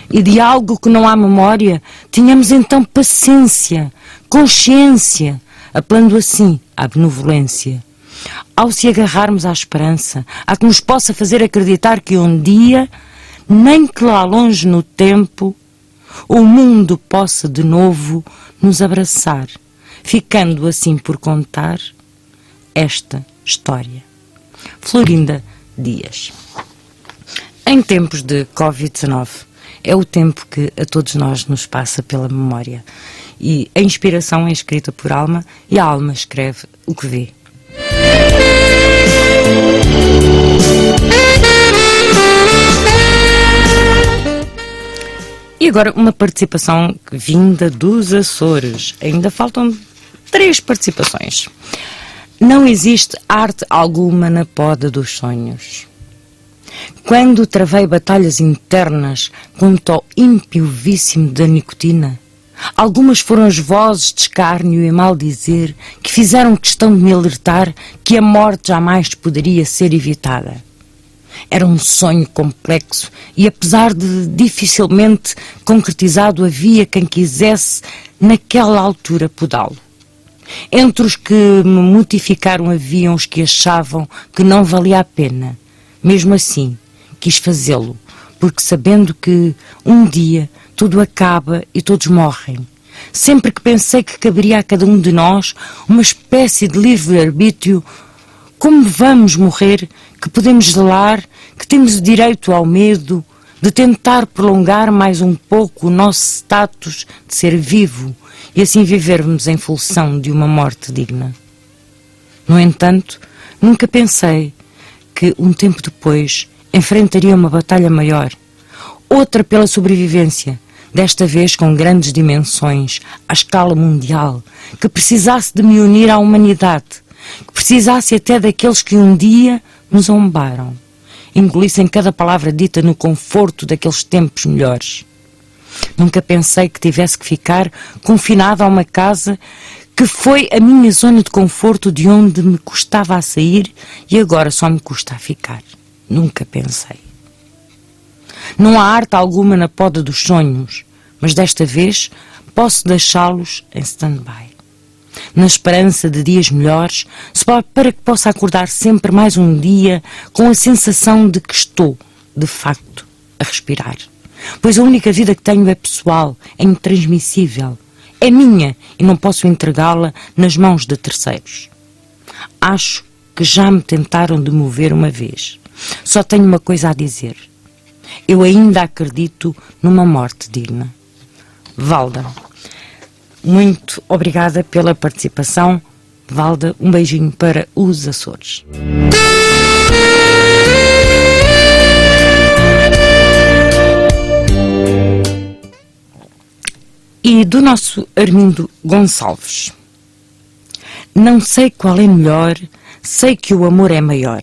Speaker 2: E de algo que não há memória, tenhamos então paciência, consciência, apelando assim à benevolência. Ao se agarrarmos à esperança, a que nos possa fazer acreditar que um dia, nem que lá longe no tempo, o mundo possa de novo nos abraçar, ficando assim por contar esta história. Florinda Dias. Em tempos de Covid-19, é o tempo que a todos nós nos passa pela memória. E a inspiração é escrita por Alma, e a Alma escreve o que vê. E agora uma participação vinda dos Açores. Ainda faltam 3 participações. Não existe arte alguma na poda dos sonhos. Quando travei batalhas internas contra o ímpio vício da nicotina, algumas foram as vozes de escárnio e maldizer que fizeram questão de me alertar que a morte jamais poderia ser evitada. Era um sonho complexo e, apesar de dificilmente concretizado, havia quem quisesse, naquela altura, podá-lo. Entre os que me mortificaram haviam os que achavam que não valia a pena. Mesmo assim, quis fazê-lo, porque sabendo que um dia tudo acaba e todos morrem. Sempre que pensei que caberia a cada um de nós uma espécie de livre-arbítrio, como vamos morrer, que podemos zelar, que temos o direito ao medo, de tentar prolongar mais um pouco o nosso status de ser vivo e assim vivermos em função de uma morte digna. No entanto, nunca pensei que um tempo depois enfrentaria uma batalha maior, outra pela sobrevivência, desta vez com grandes dimensões, à escala mundial, que precisasse de me unir à humanidade, que precisasse até daqueles que um dia nos zombaram, engolissem cada palavra dita no conforto daqueles tempos melhores. Nunca pensei que tivesse que ficar confinada a uma casa que foi a minha zona de conforto, de onde me custava a sair e agora só me custa a ficar. Nunca pensei. Não há arte alguma na poda dos sonhos, mas desta vez posso deixá-los em stand-by, na esperança de dias melhores, para que possa acordar sempre mais um dia com a sensação de que estou, de facto, a respirar. Pois a única vida que tenho é pessoal, é intransmissível, é minha e não posso entregá-la nas mãos de terceiros. Acho que já me tentaram demover uma vez. Só tenho uma coisa a dizer. Eu ainda acredito numa morte digna. Valda, muito obrigada pela participação. Valda, um beijinho para os Açores. E do nosso Armindo Gonçalves. Não sei qual é melhor, sei que o amor é maior.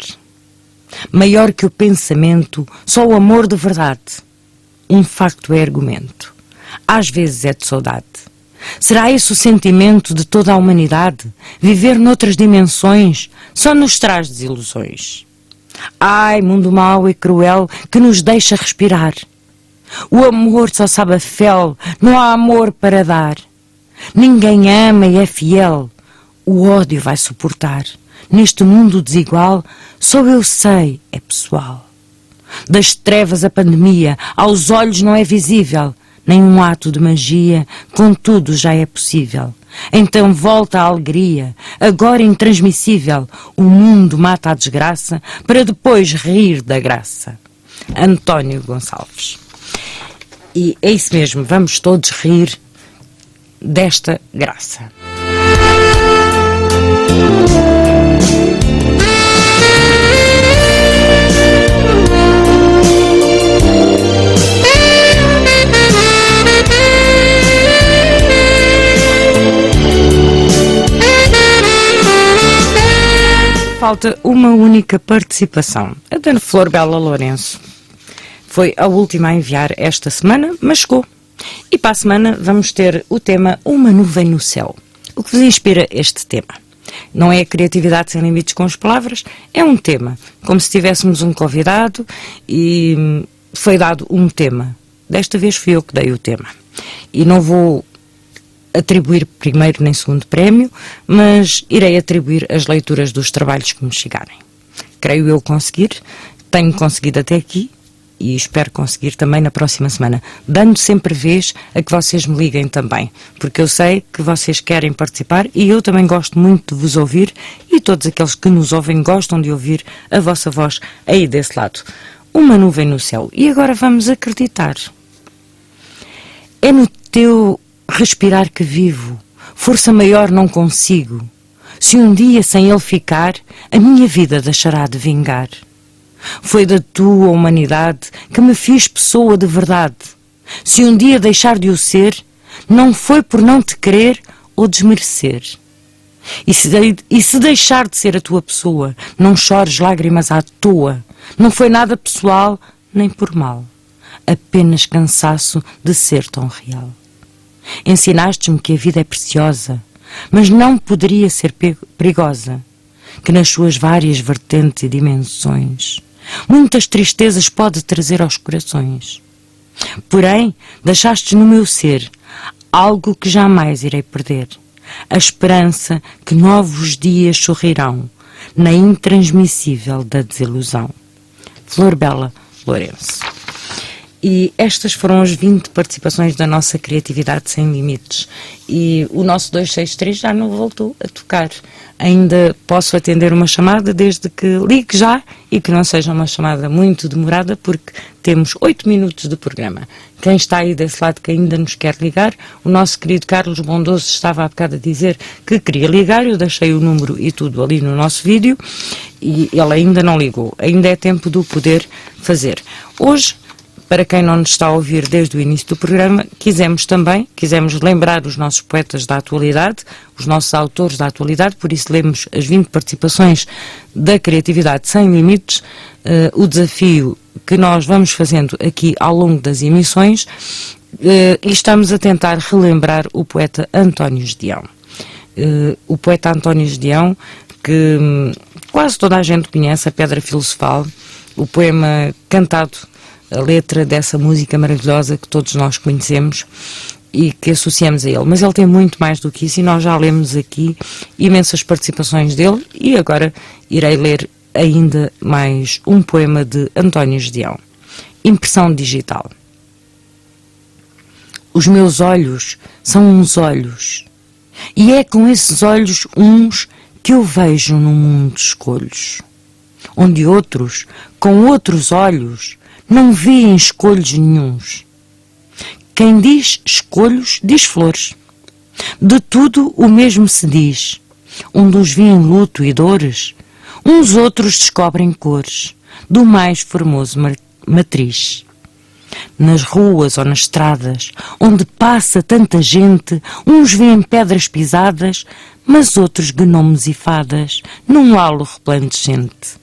Speaker 2: Maior que o pensamento, só o amor de verdade. Um facto é argumento. Às vezes é de saudade. Será esse o sentimento de toda a humanidade? Viver noutras dimensões só nos traz desilusões. Ai, mundo mau e cruel que nos deixa respirar. O amor só sabe a fel, não há amor para dar. Ninguém ama e é fiel, o ódio vai suportar. Neste mundo desigual, só eu sei, é pessoal. Das trevas a pandemia, aos olhos não é visível, nenhum ato de magia, contudo já é possível. Então volta a alegria, agora intransmissível, o mundo mata a desgraça, para depois rir da graça. António Gonçalves. E é isso mesmo, vamos todos rir desta graça. Falta uma única participação, a da Flor Bela Lourenço. Foi a última a enviar esta semana, mas chegou. E para a semana vamos ter o tema Uma Nuvem no Céu. O que vos inspira este tema? Não é a criatividade sem limites com as palavras, é um tema. Como se tivéssemos um convidado e foi dado um tema. Desta vez fui eu que dei o tema. E não vou atribuir primeiro nem segundo prémio, mas irei atribuir as leituras dos trabalhos que me chegarem. Creio eu conseguir, tenho conseguido até aqui e espero conseguir também na próxima semana, dando sempre vez a que vocês me liguem também, porque eu sei que vocês querem participar e eu também gosto muito de vos ouvir e todos aqueles que nos ouvem gostam de ouvir a vossa voz aí desse lado. Uma nuvem no céu. E agora vamos acreditar. É no teu respirar que vivo, força maior não consigo. Se um dia sem ele ficar, a minha vida deixará de vingar. Foi da tua humanidade que me fiz pessoa de verdade. Se um dia deixar de o ser, não foi por não te querer ou desmerecer. E se deixar de ser a tua pessoa, não chores lágrimas à toa. Não foi nada pessoal, nem por mal. Apenas cansaço de ser tão real. Ensinaste-me que a vida é preciosa, mas não poderia ser perigosa, que nas suas várias vertentes e dimensões muitas tristezas pode trazer aos corações. Porém, deixaste no meu ser algo que jamais irei perder, a esperança que novos dias sorrirão na intransmissível da desilusão. Flor Bela Lourenço. E estas foram as 20 participações da nossa Criatividade Sem Limites. E o nosso 263 já não voltou a tocar. Ainda posso atender uma chamada desde que ligue já e que não seja uma chamada muito demorada, porque temos 8 minutos de programa. Quem está aí desse lado que ainda nos quer ligar, o nosso querido Carlos Bondoso estava há bocado a dizer que queria ligar, eu deixei o número e tudo ali no nosso vídeo e ele ainda não ligou. Ainda é tempo de o poder fazer. Hoje, para quem não nos está a ouvir desde o início do programa, quisemos lembrar os nossos poetas da atualidade, os nossos autores da atualidade, por isso lemos as 20 participações da Criatividade Sem Limites, o desafio que nós vamos fazendo aqui ao longo das emissões, e estamos a tentar relembrar o poeta António Gedeão. O poeta António Gedeão, que quase toda a gente conhece, a Pedra Filosofal, o poema cantado, a letra dessa música maravilhosa que todos nós conhecemos e que associamos a ele. Mas ele tem muito mais do que isso e nós já lemos aqui imensas participações dele e agora irei ler ainda mais um poema de António Gedeão. Impressão digital. Os meus olhos são uns olhos e é com esses olhos uns que eu vejo num mundo de escolhos, onde outros, com outros olhos, não veem escolhos nenhuns. Quem diz escolhos, diz flores. De tudo o mesmo se diz. Uns veem luto e dores, uns outros descobrem cores do mais formoso matriz. Nas ruas ou nas estradas, onde passa tanta gente, uns veem pedras pisadas, mas outros gnomos e fadas num halo resplandecente.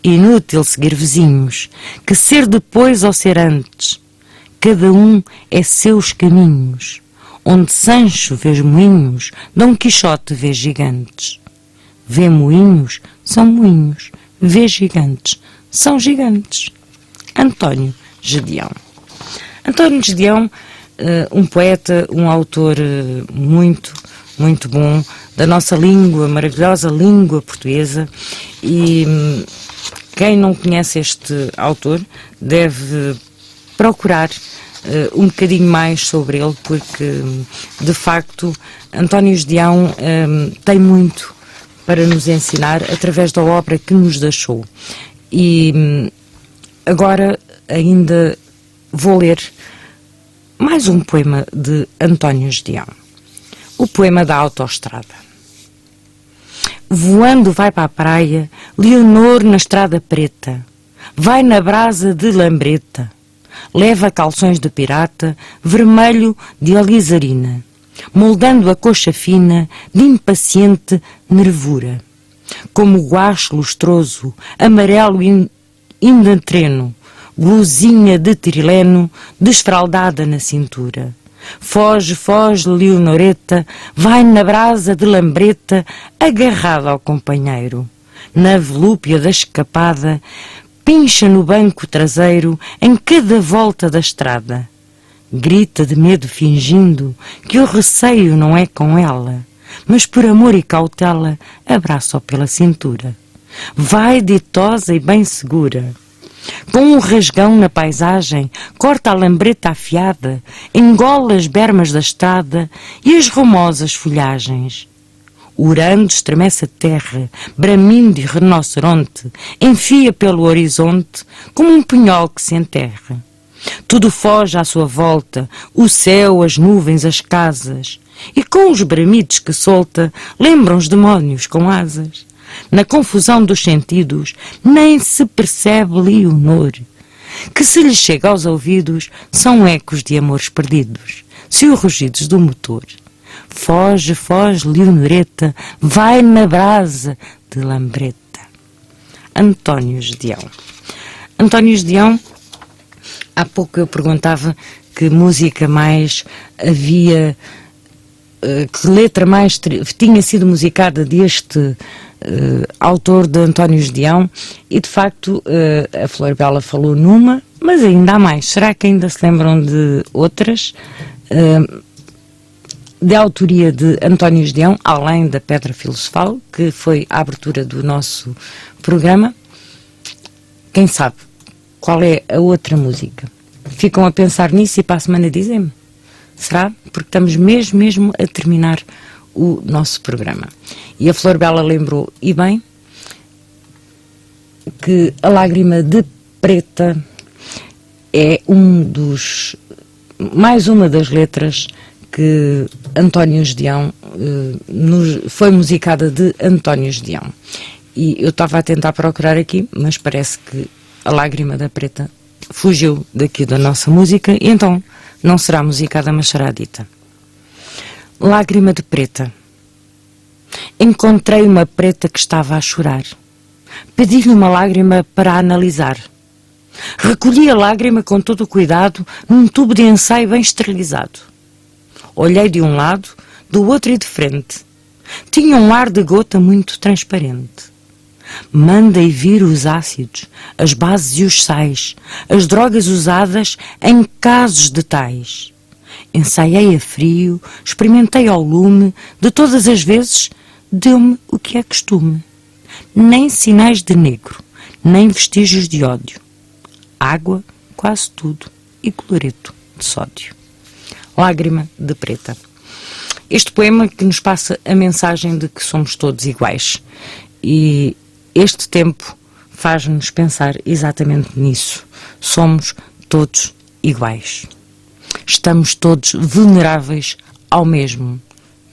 Speaker 2: Inútil seguir vizinhos, que ser depois ou ser antes, cada um é seus caminhos. Onde Sancho vê moinhos, Dom Quixote vê gigantes. Vê moinhos, são moinhos. Vê gigantes, são gigantes. António Gedeão. António Gedeão, um poeta, um autor muito bom, da nossa língua, maravilhosa língua portuguesa, e quem não conhece este autor deve procurar um bocadinho mais sobre ele, porque de facto António Gedeão tem muito para nos ensinar através da obra que nos deixou. E agora ainda vou ler mais um poema de António Gedeão, o poema da autoestrada. Voando vai para a praia Leonor na estrada preta, vai na brasa de lambreta, leva calções de pirata, vermelho de alizarina, moldando a coxa fina de impaciente nervura. Como guache lustroso, amarelo indantreno, blusinha de trileno, desfraldada na cintura. Foge, foge, Leonoreta, vai na brasa de lambreta, agarrada ao companheiro. Na volúpia da escapada, pincha no banco traseiro em cada volta da estrada. Grita de medo fingindo que o receio não é com ela, mas por amor e cautela abraça-o pela cintura. Vai ditosa e bem segura. Com um rasgão na paisagem, corta a lambreta afiada, engola as bermas da estrada e as rumosas folhagens. Urando estremece a terra, bramindo e rinoceronte, enfia pelo horizonte como um pinhol que se enterra. Tudo foge à sua volta, o céu, as nuvens, as casas, e com os bramidos que solta, lembram os demónios com asas. Na confusão dos sentidos, nem se percebe Leonor, que se lhe chega aos ouvidos, são ecos de amores perdidos, se os rugidos do motor. Foge, foge, Leonoreta, vai na brasa de lambreta. António Gedeão. António Gedeão, há pouco eu perguntava que música mais havia, que letra mais tinha sido musicada deste autor de António Gedeão, e de facto a Flor Bela falou numa, mas ainda há mais. Será que ainda se lembram de outras? De autoria de António Gedeão, além da Pedra Filosofal, que foi a abertura do nosso programa. Quem sabe qual é a outra música? Ficam a pensar nisso e para a semana dizem-me? Será? Porque estamos mesmo a terminar o nosso programa. E a Flor Bela lembrou, e bem, que a Lágrima de Preta é mais uma das letras que António Gedeão foi musicada de António Gedeão. E eu estava a tentar procurar aqui, mas parece que a Lágrima da Preta fugiu daqui da nossa música, e então não será musicada, mas será dita. Lágrima de Preta. Encontrei uma preta que estava a chorar. Pedi-lhe uma lágrima para analisar. Recolhi a lágrima com todo o cuidado num tubo de ensaio bem esterilizado. Olhei de um lado, do outro e de frente. Tinha um ar de gota muito transparente. Mandei vir os ácidos, as bases e os sais, as drogas usadas em casos de tais. Ensaiei a frio, experimentei ao lume, de todas as vezes deu-me o que é costume. Nem sinais de negro, nem vestígios de ódio. Água, quase tudo, e cloreto de sódio. Lágrima de Preta. Este poema que nos passa a mensagem de que somos todos iguais. E este tempo faz-nos pensar exatamente nisso. Somos todos iguais. Estamos todos vulneráveis ao mesmo.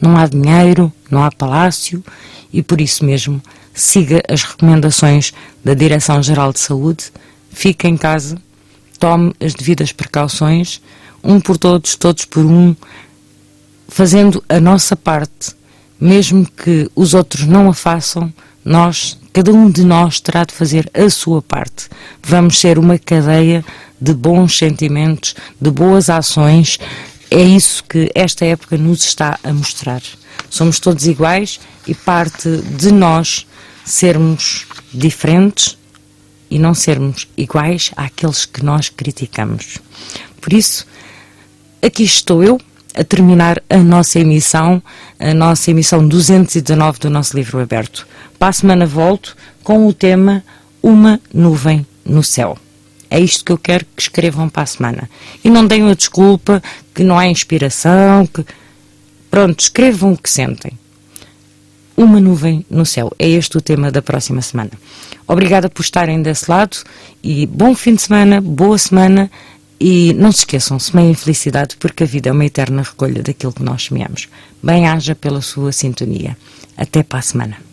Speaker 2: Não há dinheiro, não há palácio e por isso mesmo siga as recomendações da Direção-Geral de Saúde, fique em casa, tome as devidas precauções, um por todos, todos por um, fazendo a nossa parte, mesmo que os outros não a façam, cada um de nós terá de fazer a sua parte. Vamos ser uma cadeia de bons sentimentos, de boas ações. É isso que esta época nos está a mostrar. Somos todos iguais e parte de nós sermos diferentes e não sermos iguais àqueles que nós criticamos. Por isso, aqui estou eu a terminar a nossa emissão 219 do nosso livro aberto. Para a semana volto com o tema Uma Nuvem no Céu. É isto que eu quero que escrevam para a semana. E não deem a desculpa que não há inspiração, que... Pronto, escrevam o que sentem. Uma nuvem no céu. É este o tema da próxima semana. Obrigada por estarem desse lado e bom fim de semana, boa semana e não se esqueçam, semeiem felicidade porque a vida é uma eterna recolha daquilo que nós semeamos. Bem-haja pela sua sintonia. Até para a semana.